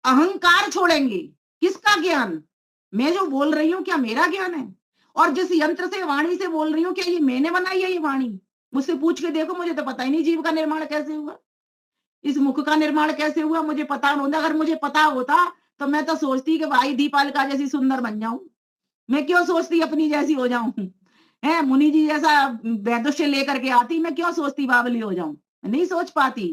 अहंकार छोड़ेंगे। किसका ज्ञान? मैं जो बोल रही हूँ क्या मेरा ज्ञान है? और जिस यंत्र से, वाणी से बोल रही हूँ, क्या ये मैंने बनाई है ये वाणी? मुझसे पूछ के देखो, मुझे तो पता ही नहीं जीव का निर्माण कैसे हुआ, इस मुख का निर्माण कैसे हुआ, मुझे पता होता। अगर मुझे पता होता तो मैं तो सोचती कि भाई दीपालिका जैसी सुंदर बन जाऊं। मैं क्यों सोचती अपनी जैसी हो जाऊं? है मुनि जी जैसा वैदुष्य लेकर के आती, मैं क्यों सोचती बावली हो जाऊं? नहीं सोच पाती।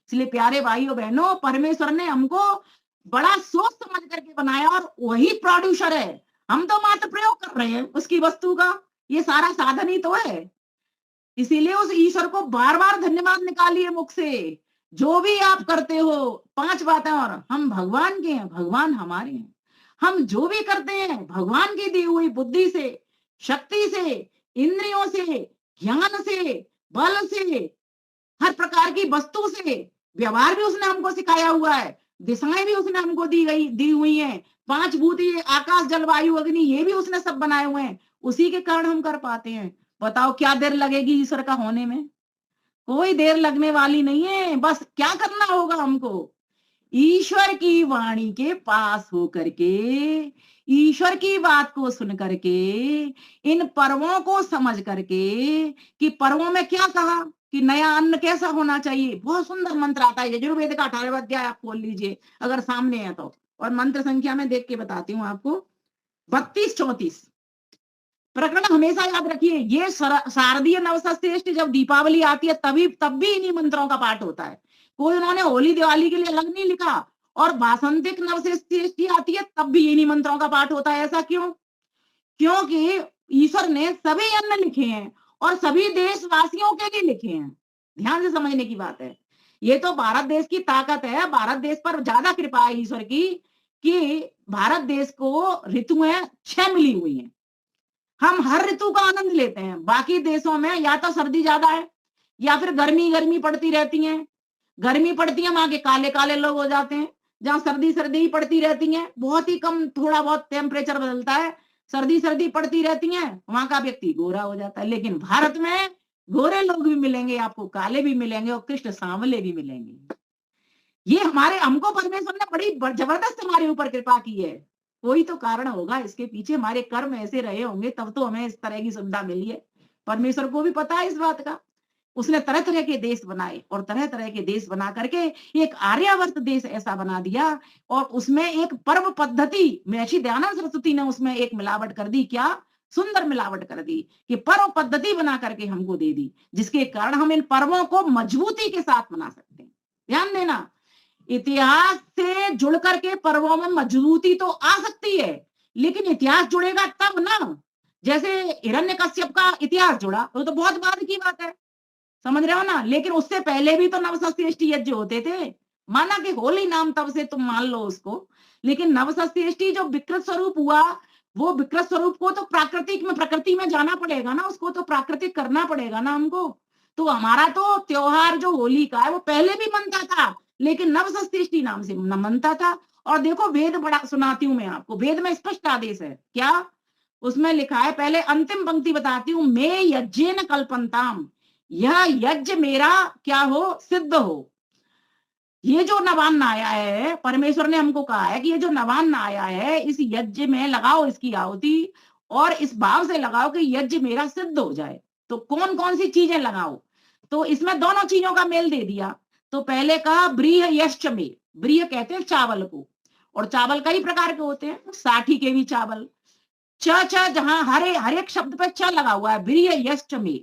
इसलिए प्यारे भाइयों बहनों, परमेश्वर ने हमको बड़ा सोच समझ करके बनाया, और वही प्रोड्यूसर है। हम तो मात्र प्रयोग कर रहे हैं उसकी वस्तु का, ये सारा साधन ही तो है। इसीलिए उस ईश्वर को बार बार धन्यवाद निकालिए मुख से। जो भी आप करते हो, 5 बातें, और हम भगवान के हैं, भगवान हमारे हैं। हम जो भी करते हैं भगवान की दी हुई बुद्धि से, शक्ति से, इंद्रियों से, ज्ञान से, बल से, हर प्रकार की वस्तु से व्यवहार भी उसने हमको सिखाया हुआ है, दिशाएं भी उसने हमको दी हुई हैं, 5 भूत, ये आकाश जल वायु अग्नि, ये भी उसने सब बनाए हुए हैं, उसी के कारण हम कर पाते हैं। बताओ क्या देर लगेगी ईश्वर का होने में? कोई देर लगने वाली नहीं है। बस क्या करना होगा हमको? ईश्वर की वाणी के पास होकर के, ईश्वर की बात को सुन करके, इन पर्वों को समझ करके, कि पर्वों में क्या कहा कि नया अन्न कैसा होना चाहिए। बहुत सुंदर मंत्र आता है, यजुर्वेद का 18वां अध्याय आप खोल लीजिए अगर सामने है तो, और मंत्र संख्या में देख के बताती हूँ आपको, 32-34 प्रकरण हमेशा याद रखिए। ये शारदीय नवसश्रेष्ठ जब दीपावली आती है तब भी इन्हीं मंत्रों का पाठ होता है। कोई उन्होंने होली दिवाली के लिए अलग नहीं लिखा, और वासंतिक नवसश्रेष्ठी आती है तब भी इन्हीं मंत्रों का पाठ होता है। ऐसा क्यों? क्योंकि ईश्वर ने सभी अन्न लिखे हैं और सभी देशवासियों के लिए लिखे हैं। ध्यान से समझने की बात है। ये तो भारत देश की ताकत है, भारत देश पर ज्यादा कृपा है ईश्वर की, कि भारत देश को ऋतुएं 6 मिली हुई हैं। हम हर ऋतु का आनंद लेते हैं। बाकी देशों में या तो सर्दी ज्यादा है, या फिर गर्मी पड़ती रहती है। गर्मी पड़ती है, वहां के काले काले लोग हो जाते हैं। जहां सर्दी ही पड़ती रहती है, बहुत ही कम, थोड़ा बहुत टेम्परेचर बदलता है, सर्दी पड़ती रहती है, वहां का व्यक्ति गोरा हो जाता है। लेकिन भारत में गोरे लोग भी मिलेंगे आपको, काले भी मिलेंगे, और कृष्ण सांवले भी मिलेंगे। ये हमको परमेश्वर ने बड़ी जबरदस्त हमारे ऊपर कृपा की है। कोई तो कारण होगा इसके पीछे, हमारे कर्म ऐसे रहे होंगे तब तो हमें इस तरह की सुविधा मिली है। परमेश्वर को भी पता है इस बात का। उसने तरह तरह के देश बनाए, और तरह तरह के देश बना करके एक आर्यावर्त देश ऐसा बना दिया, और उसमें एक पर्व पद्धति, महर्षि दयानंद सरस्वती ने उसमें एक मिलावट कर दी। क्या सुंदर मिलावट कर दी कि पर्व पद्धति बना करके हमको दे दी, जिसके कारण हम इन पर्वों को मजबूती के साथ मना सकते हैं। ध्यान देना, इतिहास से जुड़ करके पर्वों में मजबूती तो आ सकती है, लेकिन इतिहास जुड़ेगा तब ना। जैसे हिरण्यकश्यप का इतिहास जुड़ा, वो तो बहुत बाद की बात है, समझ रहे हो ना। लेकिन उससे पहले भी तो नवसश्रेष्ठी यज्ञ होते थे। माना कि होली नाम तब से तुम मान लो उसको, लेकिन नवसश्रेष्ठी जो विकृत स्वरूप हुआ, वो विकृत स्वरूप को तो प्रकृति में जाना पड़ेगा ना, उसको तो प्राकृतिक करना पड़ेगा ना हमको। तो हमारा तो त्योहार जो होली का है वो पहले भी मनता था, लेकिन नवसश्रेष्ठी नाम से न मनता था। और देखो वेद बड़ा सुनाती हूं मैं आपको, वेद में स्पष्ट आदेश है। क्या उसमें लिखा है? पहले अंतिम पंक्ति बताती हूँ, मैं यज्ञेन कल्पन्ताम, यह यज्ञ मेरा क्या हो, सिद्ध हो। ये जो नवान्न आया है, परमेश्वर ने हमको कहा है कि ये जो नवान्न आया है, इस यज्ञ में लगाओ इसकी आहुति, और इस भाव से लगाओ कि यज्ञ मेरा सिद्ध हो जाए। तो कौन कौन सी चीजें लगाओ? तो इसमें दोनों चीजों का मेल दे दिया। तो पहले कहा ब्रीह यश्च में, ब्रीह कहते हैं चावल को, और चावल कई प्रकार के होते हैं, साठी के भी चावल। च जहां हर एक शब्द पे च लगा हुआ है, ब्रीह यश्च में,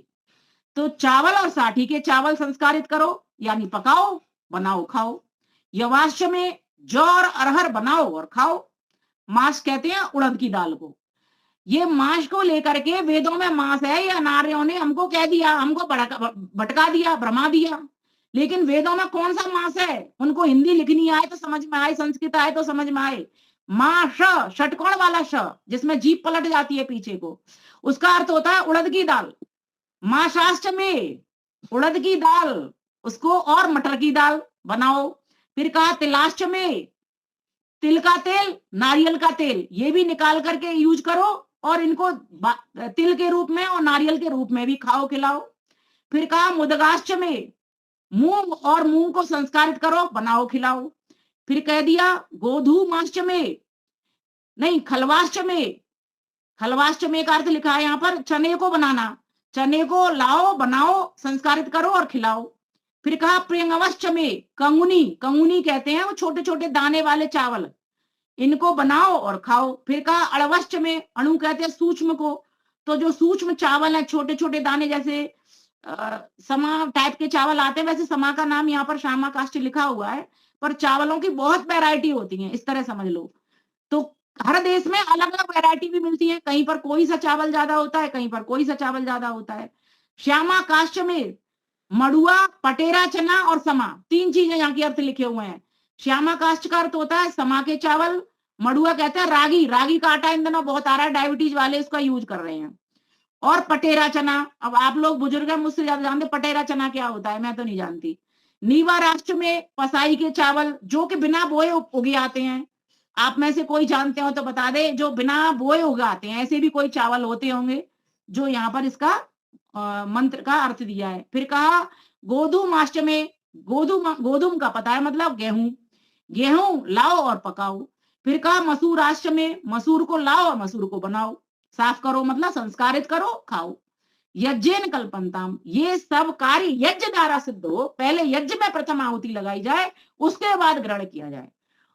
तो चावल और साठी के चावल संस्कारित करो, यानी पकाओ, बनाओ, खाओ। यवाश्य में जौ और अरहर बनाओ और खाओ। मांस कहते हैं उड़द की दाल को। ये मांस को लेकर के वेदों में मांस है, या नारियों ने हमको कह दिया, हमको भटका दिया, भ्रमा दिया। लेकिन वेदों में कौन सा मांस है? उनको हिंदी लिखनी आए तो समझ में आए, संस्कृत आए तो समझ में आए। मां षटकोण वाला श, जिसमें जीभ पलट जाती है पीछे को, उसका अर्थ होता है उड़द की दाल। मां शास्त्र में उड़द की दाल, उसको और मटर की दाल बनाओ। फिर कहा तिलाश्च में, तिल का तेल, नारियल का तेल, ये भी निकाल करके यूज करो, और इनको तिल के रूप में और नारियल के रूप में भी खाओ, खिलाओ। फिर कहा मुदगाश्च में, मूंग और मूंग को संस्कारित करो, बनाओ, खिलाओ। फिर कह दिया गोधू माश्च में, नहीं खलवाश्च में, खलवाश्च में का अर्थ लिखा है यहाँ पर चने को बनाना, चने को लाओ, बनाओ, संस्कारित करो और खिलाओ। फिर कहा प्रियंगवश्च में, कंगुनी, कंगुनी कहते हैं वो छोटे छोटे दाने वाले चावल, इनको बनाओ और खाओ। फिर कहा अड़वश्च में, अणु कहते हैं सूक्ष्म को, तो जो सूक्ष्म चावल है, छोटे छोटे दाने, जैसे समा टाइप के चावल आते हैं, वैसे समा का नाम यहाँ पर श्यामा काष्ठ लिखा हुआ है, पर चावलों की बहुत वैरायटी होती है, इस तरह समझ लो। तो हर देश में अलग अलग वैरायटी भी मिलती है, कहीं पर कोई सा चावल ज्यादा होता है, कहीं पर कोई सा चावल ज्यादा होता है। श्यामा काष्ठ में मड़ुआ, पटेरा चना और समा, 3 चीजें यहाँ के अर्थ लिखे हुए हैं। श्यामा काष्ठ का अर्थ होता है समा के चावल, मड़ुआ कहते हैं रागी, रागी का आटा इन दिनों बहुत आ रहा है, डायबिटीज वाले इसका यूज कर रहे हैं, और पटेरा चना, अब आप लोग बुजुर्ग हैं मुझसे ज्यादा जानते, पटेरा चना क्या होता है, मैं तो नहीं जानती। नीवा राष्ट्र में पसाई के चावल जो कि बिना बोए उगे आते हैं, आप में से कोई जानते हो तो बता दे, जो बिना बोए उगाते हैं, ऐसे भी कोई चावल होते होंगे जो यहाँ पर इसका मंत्र का अर्थ दिया है। फिर कहा गोधूम राष्ट्र में, गोधूम का पता है मतलब गेहूं, गेहूं लाओ और पकाओ। फिर कहा मसूर राष्ट्र में, मसूर को लाओ और मसूर को बनाओ, साफ करो मतलब संस्कारित करो, खाओ। यज्ञेन कल्पंताम, ये सब कार्य यज्ञ द्वारा सिद्ध हो, पहले यज्ञ में प्रथम आहुति लगाई जाए, उसके बाद ग्रहण किया जाए।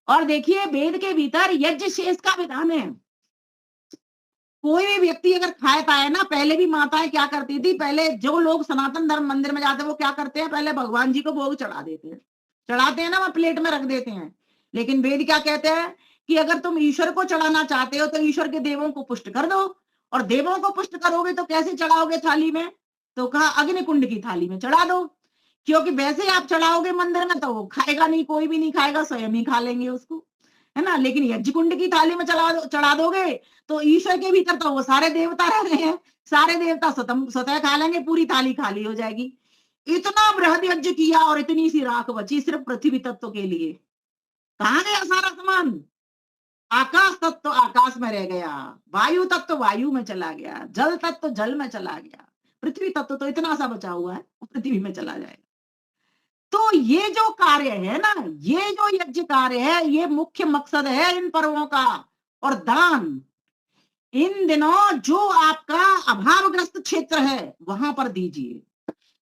और देखिए वेद के भीतर यज्ञ शेष का विधान है। कोई भी व्यक्ति अगर खाता है ना, पहले भी माताएं क्या करती थी, पहले जो लोग सनातन धर्म मंदिर में जाते हैं वो क्या करते हैं, पहले भगवान जी को भोग चढ़ाते हैं ना, वह प्लेट में रख देते हैं। लेकिन वेद क्या कहते हैं कि अगर तुम ईश्वर को चढ़ाना चाहते हो तो ईश्वर के देवों को पुष्ट कर दो, और देवों को पुष्ट करोगे तो कैसे चढ़ाओगे थाली में, तो कहा अग्नि कुंड की थाली में चढ़ा दो, क्योंकि वैसे आप चढ़ाओगे मंदिर में तो वो खाएगा नहीं, कोई भी नहीं खाएगा, स्वयं ही खा लेंगे उसको, है ना। लेकिन यज्ञ कुंड की थाली में चढ़ा दोगे तो ईश्वर के भीतर तो वो सारे देवता रह रहे हैं, सारे देवता स्वतः खा लेंगे, पूरी थाली खाली हो जाएगी। इतना बृहद यज्ञ किया और इतनी सी राख बची सिर्फ पृथ्वी तत्व के लिए, कहां गया सारा सामान। आकाश तत्व आकाश में रह गया, वायु तत्व वायु में चला गया, जल तत्व जल में चला गया, पृथ्वी तत्व तो इतना सा बचा हुआ है, पृथ्वी में चला जाएगा। तो ये जो कार्य है ना, ये जो यज्ञ कार्य है, ये मुख्य मकसद है इन पर्वों का। और दान इन दिनों जो आपका अभावग्रस्त क्षेत्र है वहां पर दीजिए।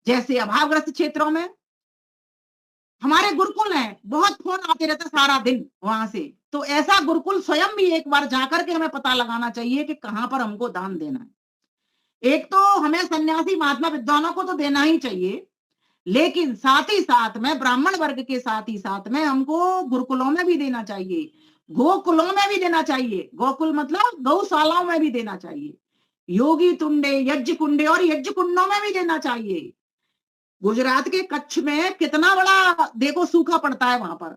जैसे अभावग्रस्त क्षेत्रों में हमारे गुरुकुल हैं, बहुत फोन आते रहते सारा दिन वहां से, तो ऐसा गुरुकुल स्वयं भी एक बार जाकर के हमें पता लगाना चाहिए कि कहां पर हमको दान देना है। एक तो हमें सन्यासी महात्मा विद्वानों को तो देना ही चाहिए, लेकिन साथ ही साथ में ब्राह्मण वर्ग के साथ ही साथ में हमको गुरुकुलों में भी देना चाहिए, गोकुलों में भी देना चाहिए, गोकुल मतलब गौशालाओं में भी देना चाहिए, योगी तुंडे यज्ञ कुंडे और यज्ञ कुंडों में भी देना चाहिए। गुजरात के कच्छ में कितना बड़ा देखो सूखा पड़ता है वहां पर,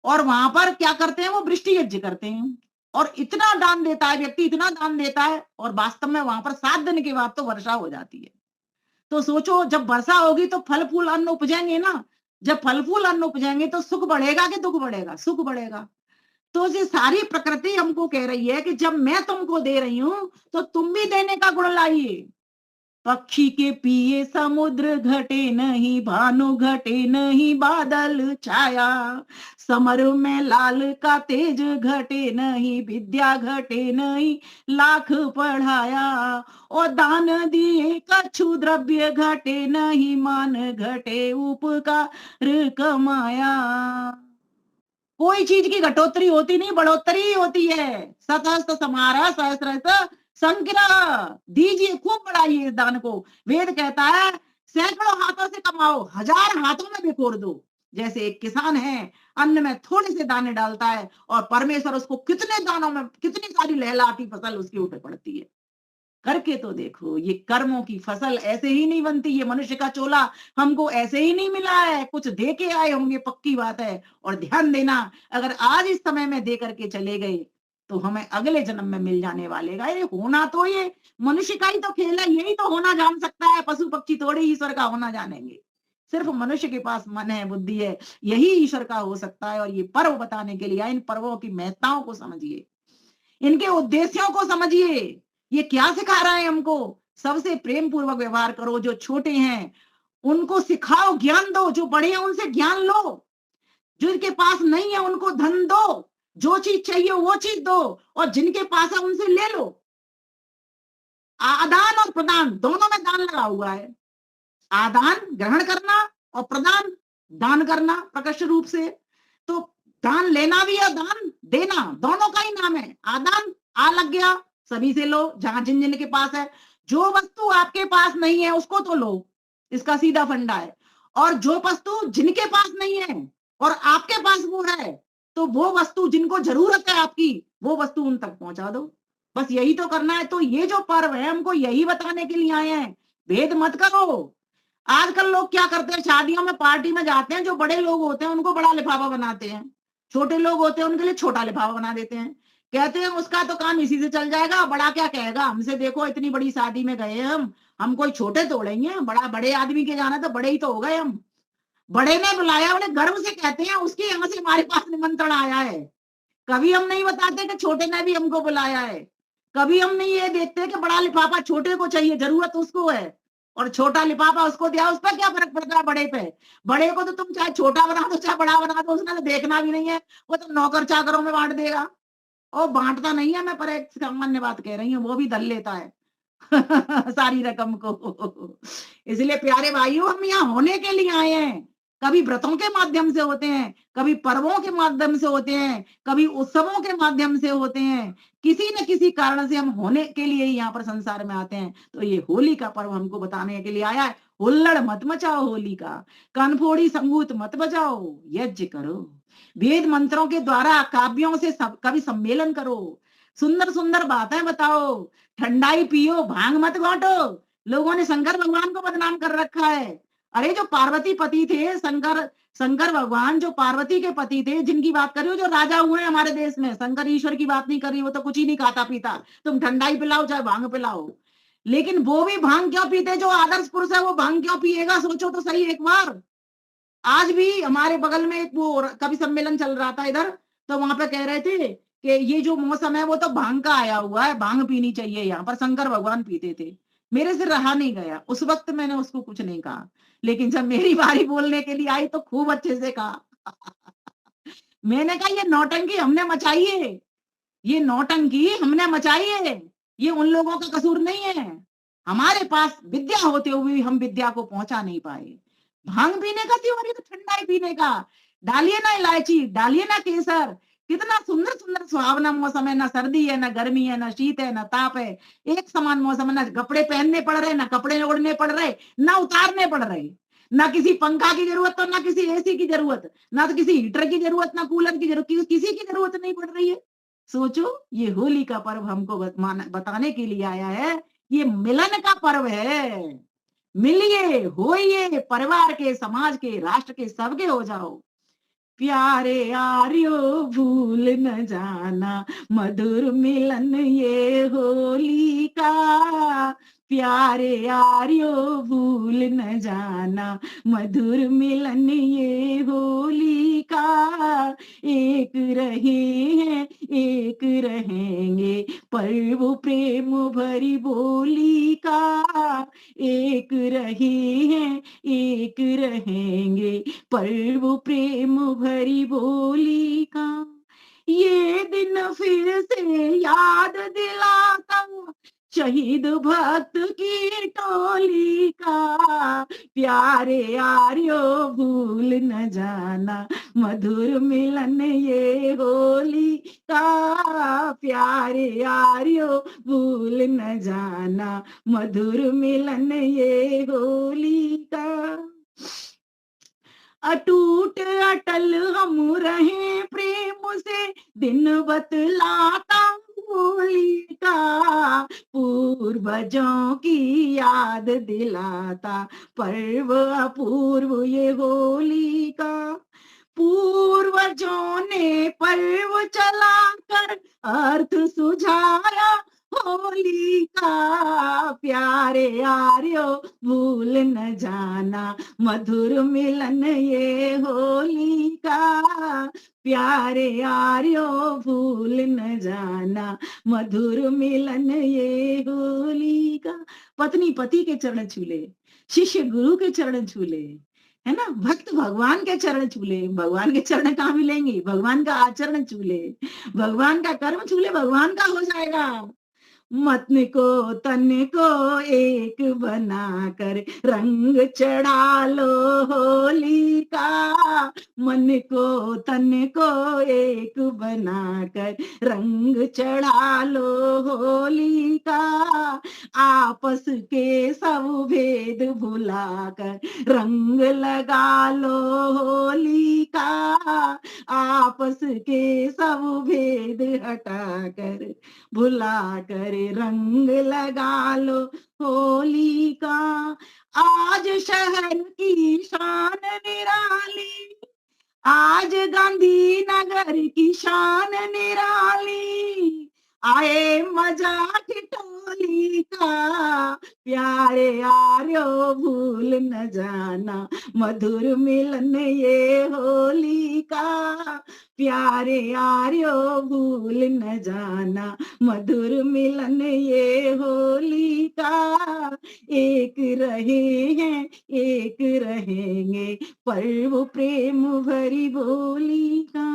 और वहां पर क्या करते हैं, वो वृष्टि यज्ञ करते हैं, और इतना दान देता है व्यक्ति, इतना दान देता है, और वास्तव में वहां पर 7 दिन के बाद तो वर्षा हो जाती है। तो सोचो जब वर्षा होगी तो फल फूल अन्न उपजेंगे ना, जब फल फूल अन्न उपजेंगे तो सुख बढ़ेगा कि दुख बढ़ेगा, सुख बढ़ेगा। तो ये सारी प्रकृति हमको कह रही है कि जब मैं तुमको दे रही हूं तो तुम भी देने का गुण लाइए। पक्षी के पिए समुद्र घटे नहीं, भानु घटे नहीं बादल छाया, समर में लाल का तेज घटे नहीं, विद्या घटे नहीं लाख पढ़ाया, और दान दिए कछु द्रव्य घटे नहीं, मान घटे उपकार कमाया। कोई चीज की घटोत्तरी होती नहीं, बढ़ोत्तरी ही होती है। सतहस्त समारा सहस्रहस्त संग्रह, दीजिए खूब बढ़ाइए इस दान को। वेद कहता है सैकड़ों हाथों से कमाओ, 1000 हाथों में बिखोर दो। जैसे एक किसान है, अन्न में थोड़े से दाने डालता है और परमेश्वर उसको कितने दानों में कितनी सारी लहलाती फसल उसकी ऊपर पड़ती है। करके तो देखो, ये कर्मों की फसल ऐसे ही नहीं बनती, ये मनुष्य का चोला हमको ऐसे ही नहीं मिला है, कुछ दे के आए होंगे, पक्की बात है। और ध्यान देना, अगर आज इस समय में दे करके चले गए तो हमें अगले जन्म में मिल जाने वालेगा। ये होना तो ये मनुष्य का ही तो खेल है, यही तो होना जान सकता है, पशु पक्षी थोड़े ईश्वर का होना जानेंगे। सिर्फ मनुष्य के पास मन है, बुद्धि है, यही ईश्वर का हो सकता है। और ये पर्व बताने के लिए, इन पर्वों की महत्ताओं को समझिए, इनके उद्देश्यों को समझिए, ये क्या सिखा रहा है हमको। सबसे प्रेम पूर्वक व्यवहार करो, जो छोटे हैं उनको सिखाओ, ज्ञान दो, जो बड़े हैं उनसे ज्ञान लो, जिनके पास नहीं है उनको धन दो, जो चीज चाहिए वो चीज दो, और जिनके पास है उनसे ले लो। आदान और प्रदान दोनों में दान लगा हुआ है। आदान ग्रहण करना और प्रदान दान करना प्रकट रूप से। तो दान लेना भी है, दान देना, दोनों का ही नाम है। आदान आ लग गया, सभी से लो, जहां जिन जिन के पास है। जो वस्तु आपके पास नहीं है उसको तो लो, इसका सीधा फंडा है। और जो वस्तु जिनके पास नहीं है और आपके पास वो है, तो वो वस्तु जिनको जरूरत है आपकी, वो वस्तु उन तक पहुंचा दो। बस यही तो करना है। तो ये जो पर्व है हमको यही बताने के लिए आए हैं, भेद मत करो। आजकल लोग क्या करते हैं, शादियों में पार्टी में जाते हैं, जो बड़े लोग होते हैं उनको बड़ा लिफाफा बनाते हैं, छोटे लोग होते हैं उनके लिए छोटा लिफाफा बना देते हैं। कहते हैं उसका तो काम इसी से चल जाएगा, बड़ा क्या कहेगा हमसे, देखो इतनी बड़ी शादी में गए हम कोई छोटे तोड़ेंगे, बड़ा बड़े आदमी के जाना तो बड़े ही तो हो गए हम। बड़े ने बुलाया, उन्हें गर्व से कहते हैं उसके यहाँ से हमारे पास निमंत्रण आया है। कभी हम नहीं बताते कि छोटे ने भी हमको बुलाया है। कभी हम नहीं ये देखते कि बड़ा लिफाफा छोटे को चाहिए, जरूरत उसको है, और छोटा लिफाफा उसको दिया, उस पर क्या फर्क पड़ता है बड़े पे। बड़े को तो तुम चाहे छोटा बना दो चाहे बड़ा बना दो, उसने तो देखना भी नहीं है, वो तो नौकर चाकरों में बांट देगा। और बांटता नहीं है, मैं पर एक सामान्य बात कह रही हूँ, वो भी धर लेता है सारी रकम को। इसलिए प्यारे भाइयों, हम यहाँ होने के लिए आए हैं। कभी व्रतों के माध्यम से होते हैं, कभी पर्वों के माध्यम से होते हैं, कभी उत्सवों के माध्यम से होते हैं। किसी न किसी कारण से हम होने के लिए ही यहाँ पर संसार में आते हैं। तो ये होली का पर्व हमको बताने के लिए आया है। हुल्लड़ मत मचाओ होली का, कनफोड़ी संगीत मत बजाओ, यज्ञ करो, वेद मंत्रों के द्वारा काव्यों से सब कभी सम्मेलन करो, सुंदर सुंदर बातें बताओ, ठंडाई पियो, भांग मत बांटो। लोगों ने शंकर भगवान को बदनाम कर रखा है। अरे जो पार्वती पति थे, शंकर शंकर भगवान जो पार्वती के पति थे, जिनकी बात कर रही हो, जो राजा हुए हमारे देश में, शंकर ईश्वर की बात नहीं कर रही, वो तो कुछ ही नहीं खाता पीता। तुम ठंडाई पिलाओ चाहे भांग पिलाओ, लेकिन वो भी भांग क्यों पीते? जो आदर्श पुरुष है वो भांग क्यों पिएगा? सोचो तो सही एक बार। आज भी हमारे बगल में एक वो कवि सम्मेलन चल रहा था इधर, तो वहां पे कह रहे थे कि ये जो मौसम है वो तो भांग का आया हुआ है, भांग पीनी चाहिए, यहाँ पर शंकर भगवान पीते थे। मेरे से रहा नहीं गया, उस वक्त मैंने उसको कुछ नहीं कहा, लेकिन जब मेरी बारी बोलने के लिए आई तो खूब अच्छे से कहा। मैंने कहा ये नौटंकी हमने मचाई है, ये नौटंकी हमने मचाई है, ये उन लोगों का कसूर नहीं है। हमारे पास विद्या होते हुए भी हम विद्या को पहुंचा नहीं पाए। भांग पीने का क्यों, अरे तो ठंडाई पीने का, डालिए ना इलायची, डालिए ना केसर। कितना सुंदर सुंदर सुहावना मौसम है, ना सर्दी है, ना गर्मी है, ना शीत है, ना ताप है, एक समान मौसम है। ना कपड़े पहनने पड़ रहे, ना कपड़े ओढ़ने पड़ रहे, ना उतारने पड़ रहे, ना किसी पंखा की जरूरत, तो ना किसी एसी की जरूरत, ना तो किसी हीटर की जरूरत, ना कूलर की जरूरत, किसी की जरूरत नहीं पड़ रही है। सोचो, ये होली का पर्व हमको बताने के लिए आया है, ये मिलन का पर्व है। मिलिए, होइए, परिवार के, समाज के, राष्ट्र के, सबके हो जाओ। प्यारे यारियो भूल न जाना, मधुर मिलन ये होली का। प्यारे यारियो भूल न जाना, मधुर मिलन ये होली का। एक रहे हैं एक रहेंगे, पर्व प्रेम भरी बोली का। एक रहे हैं एक रहेंगे, पर्व प्रेम भरी बोली का। ये दिन फिर से याद दिलाता, शहीद भक्त की टोली का। प्यारे यारियो भूल न जाना, मधुर मिलन ये होली का। प्यारे यारियो भूल न जाना, मधुर मिलन ये होली का। अटूट अटल हम रहे प्रेम से, दिन बतलाता होली का। पूर्वजों की याद दिलाता, पर्व अपूर्व ये होली का। पूर्वजों ने पर्व चलाकर अर्थ सुझाया होली का। प्यारे यारियो भूल न जाना, मधुर मिलन ये होली का। प्यारे यारियो भूल न जाना, मधुर मिलन ये होली का। पत्नी पति के चरण छूले, शिष्य गुरु के चरण छूले, है ना, भक्त भगवान के चरण छूले। भगवान के चरण कहाँ मिलेंगे? भगवान का आचरण छूले, भगवान का कर्म छूले, भगवान का हो जाएगा। मन को तन को एक बनाकर रंग चढ़ा लो होली का। मन को तन को एक बनाकर रंग चढ़ा लो होली का। आपस के सब भेद भुलाकर रंग लगा लो होली का। आपस के सब भेद हटाकर भुला कर रंग लगा लो होली का। आज शहर की शान निराली, आज गांधी नगर की शान निराली, आए मजाक टोली का, प्यारे यारो भूल न जाना, मधुर मिलन ये होली का, प्यारे यारो भूल न जाना, मधुर मिलन ये होली का, एक रहे हैं एक रहेंगे, पर्व प्रेम भरी बोली का,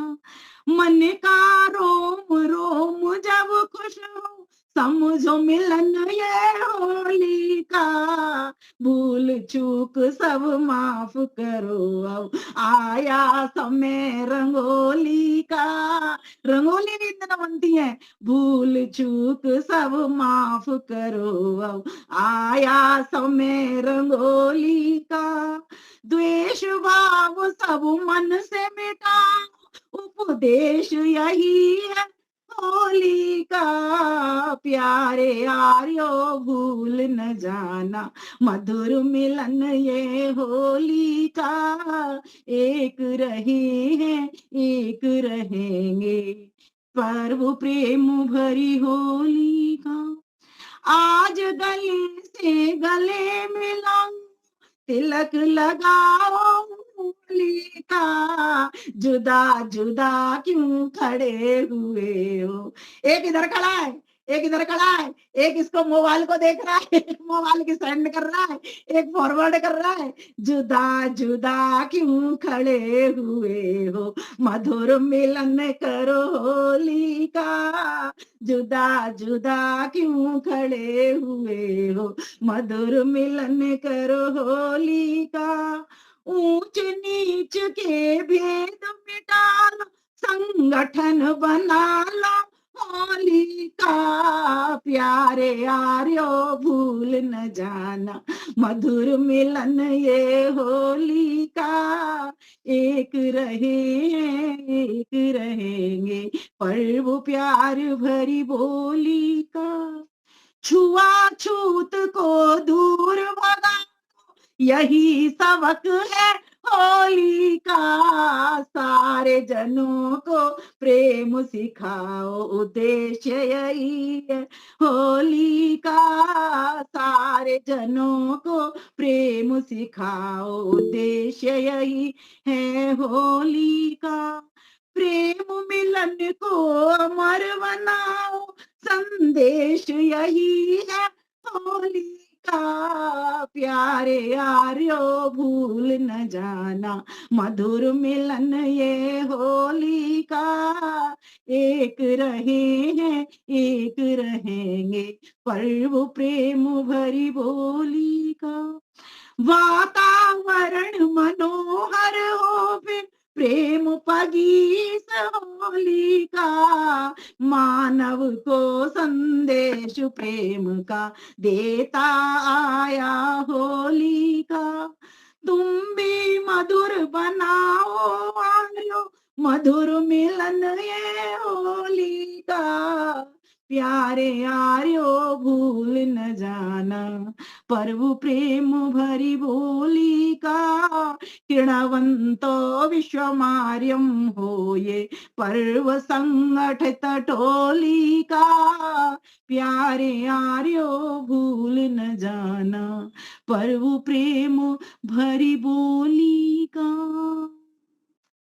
मन का रोम रोम जब खुश हो, समझो मिलन ये होली का, भूल चूक सब माफ करो, अब आया समय रंगोली का, रंगोली भी इतना बनती है, भूल चूक सब माफ करो, अब आया समय रंगोली का, द्वेष भाव सब मन से मिटाओ, उपदेश यही है होली का, प्यारे यारो भूल न जाना, मधुर मिलन ये होली का, एक रहे हैं एक रहेंगे, पर्व प्रेम भरी होली का, आज गले से गले मिलाऊं, तिलक लगाओ होली का, जुदा जुदा क्यों खड़े हुए हो, एक इधर खड़ा है एक इधर खड़ा है, एक इसको मोबाइल को देख रहा है, मोबाइल की सेंड कर रहा है, एक फॉरवर्ड कर रहा है, जुदा जुदा क्यों खड़े हुए हो, मधुर मिलन करो होली का, जुदा जुदा क्यों खड़े हुए हो, मधुर मिलन करो होली का, ऊंच नीच के भेद मिटा लो, संगठन बना लो होली का, प्यारे यारो भूल न जाना, मधुर मिलन ये होली का, एक रहे हैं एक रहेंगे, पर्व प्यार भरी बोली का, छुआछूत को दूर भगा, यही सबक है होली का, सारे जनों को प्रेम सिखाओ, उद्देश्य यही है होली का, सारे जनों को प्रेम सिखाओ, उद्देश्य यही है होली का, प्रेम मिलन को अमर बनाओ, संदेश यही है होली का, प्यारे यारो भूल न जाना, मधुर मिलन ये होली का, एक रहे हैं एक रहेंगे, पर्व प्रेम भरी बोली का, वातावरण मनोहर हो फिर प्रेम पगीस होली का, मानव को संदेश प्रेम का देता आया होली का, तुम भी मधुर बनाओ आयो, मधुर मिलन ये होली का, प्यारे यारो भूल न जाना, पर्व प्रेम भरी बोली का, किणवंतो विश्वमार्यम हो ये पर्व संगठित टोली का, प्यारे यारो भूल न जाना, पर्व प्रेम भरी बोली का,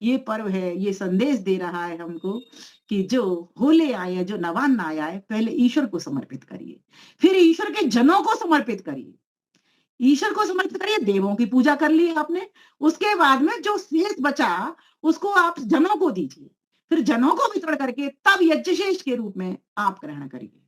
ये पर्व है, ये संदेश दे रहा है हमको कि जो होले आए, जो नवान्न आया है, पहले ईश्वर को समर्पित करिए, फिर ईश्वर के जनों को समर्पित करिए, ईश्वर को समर्पित करिए, देवों की पूजा कर ली आपने, उसके बाद में जो शेष बचा उसको आप जनों को दीजिए, फिर जनों को वितरण करके तब यज्ञशेष के रूप में आप ग्रहण करिए,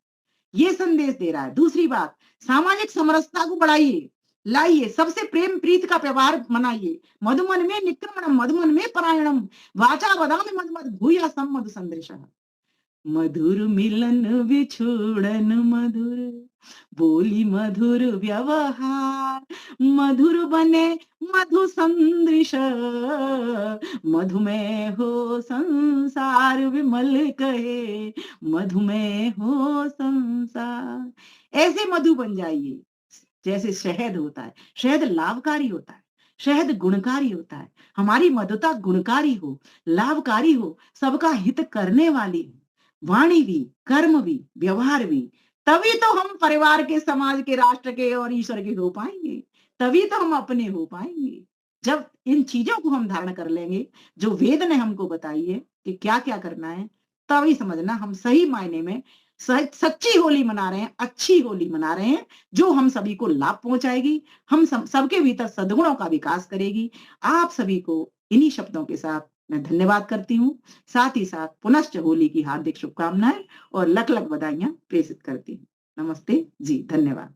ये संदेश दे रहा है। दूसरी बात, सामाजिक समरसता को बढ़ाइए, लाइए, सबसे प्रेम प्रीत का व्यवहार मनाइए, मधुमन में निक्रमणम मधुमन में परायणम, वाचा वदामि मद मद भूयासम मधु संदेशः, मधुर मिलन विछोड़न मधुर, बोली मधुर व्यवहार, मधुर बने मधु संदृश, मधुमेह हो संसार विमल कहे, मधुमेह हो संसार, ऐसे मधु बन जाइए जैसे शहद होता है, शहद लाभकारी होता है, शहद गुणकारी होता है, हमारी मधुता गुणकारी हो, लाभकारी हो, सबका हित करने वाली हो, वाणी भी, कर्म भी, व्यवहार भी, तभी तो हम परिवार के, समाज के, राष्ट्र के और ईश्वर के हो पाएंगे, तभी तो हम अपने हो पाएंगे। जब इन चीजों को हम धारण कर लेंगे जो वेद ने हमको बताई है कि क्या क्या करना है, तभी समझना हम सही मायने में सच्ची होली मना रहे हैं, अच्छी होली मना रहे हैं, जो हम सभी को लाभ पहुंचाएगी, हम सबके भीतर सद्गुणों का विकास करेगी। आप सभी को इन्हीं शब्दों के साथ मैं धन्यवाद करती हूँ। साथ ही साथ पुनश्च होली की हार्दिक शुभकामनाएं और लख लख बधाइयां प्रेषित करती हूँ। नमस्ते जी, धन्यवाद।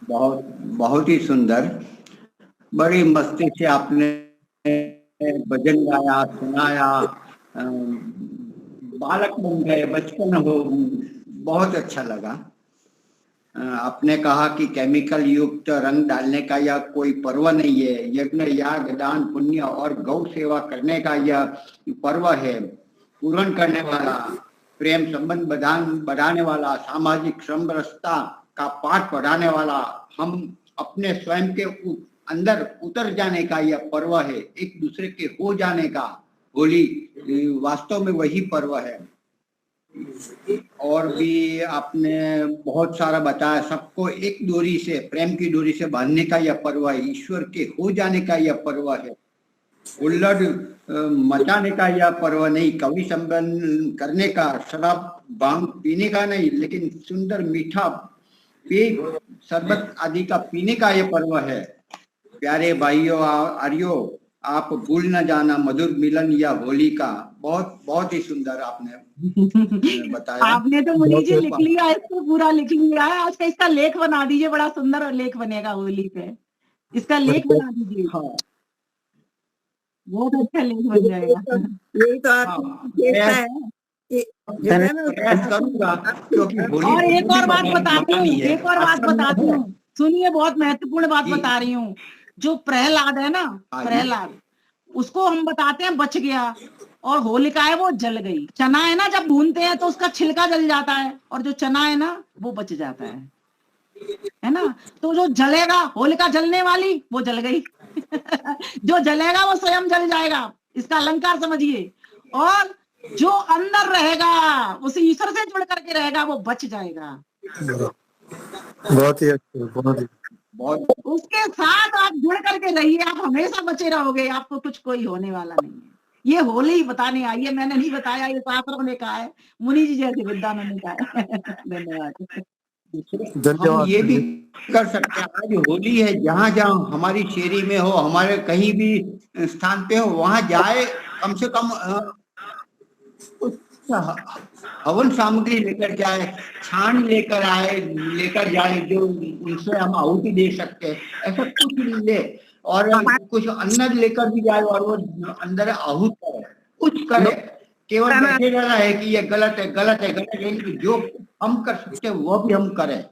बहुत बहुत ही सुंदर, बड़ी मस्ती से आपने भजन गाया, सुनाया, बालक बन गए, बचपन हो, बहुत अच्छा लगा। आपने कहा कि केमिकल युक्त रंग डालने का यह कोई पर्व नहीं है, यज्ञ याग दान पुण्य और गौ सेवा करने का यह पर्व है, पूर्ण करने वाला, प्रेम संबंध बढ़ाने वाला, सामाजिक समरसता का पाठ पढ़ाने वाला, हम अपने स्वयं के अंदर उतर जाने का यह पर्व है, एक दूसरे के हो जाने का। होली वास्तव में वही पर्व है। और भी आपने बहुत सारा बताया, सबको एक डोरी से, प्रेम की डोरी से बांधने का यह पर्व है, ईश्वर के हो जाने का यह पर्व है, उल्लड़ मचाने का यह पर्व नहीं, कवि संबंध करने का, शराब भांग पीने का नहीं, लेकिन सुंदर मीठा पेय शरबत आदि का पीने का यह पर्व है। प्यारे भाइयों आर्यो, आप भूल न जाना मधुर मिलन या होली का। बहुत बहुत ही सुंदर आपने बताया। आपने तो मुनि जी लिख लिया, इसको पूरा लिख लिया है। आज का इसका लेख बना दीजिए, बड़ा सुंदर लेख बनेगा होली पे, इसका लेख बना दीजिए। हाँ, बहुत अच्छा लेख बन जाएगा। यही तो और एक और बात बताती हूँ, सुनिए, बहुत महत्वपूर्ण बात बता रही हूँ। जो प्रहलाद है ना, प्रहलाद, उसको हम बताते हैं बच गया, और होलिका है वो जल गई। चना है ना, जब भूनते हैं तो उसका छिलका जल जाता है, और जो चना है ना वो बच जाता है ना। तो जो जलेगा, होलिका जलने वाली, वो जल गई। जो जलेगा वो स्वयं जल जाएगा, इसका अलंकार समझिए। और जो अंदर रहेगा, उसे ईश्वर से जुड़ करके रहेगा, वो बच जाएगा। बहुत ही अच्छा, उसके साथ आप जुड़ करके रहिए, आप हमेशा बचे रहोगे, आपको कुछ कोई होने वाला नहीं है। ये होली बताने आई है, मैंने नहीं बताया, ये शास्त्रों ने कहा है, मुनि जी जैसे विद्वानों ने कहा है। धन्यवाद। हम ये भी कर सकते हैं, आज होली है, जहाँ जहाँ हमारी शेरी में हो, हमारे कहीं भी स्थान पे हो, वहां जाए, कम से कम हवन सामग्री लेकर जाए, छान लेकर जाए, जो उनसे हम आहुति दे सकते हैं, ऐसा कुछ ले, और कुछ अन्न लेकर भी जाए, और वो अंदर आहूत करे, कुछ करे। केवल बैठे रहना है कि ये गलत है, गलत है, गलत है, जो हम कर सकते हैं वो भी हम करें।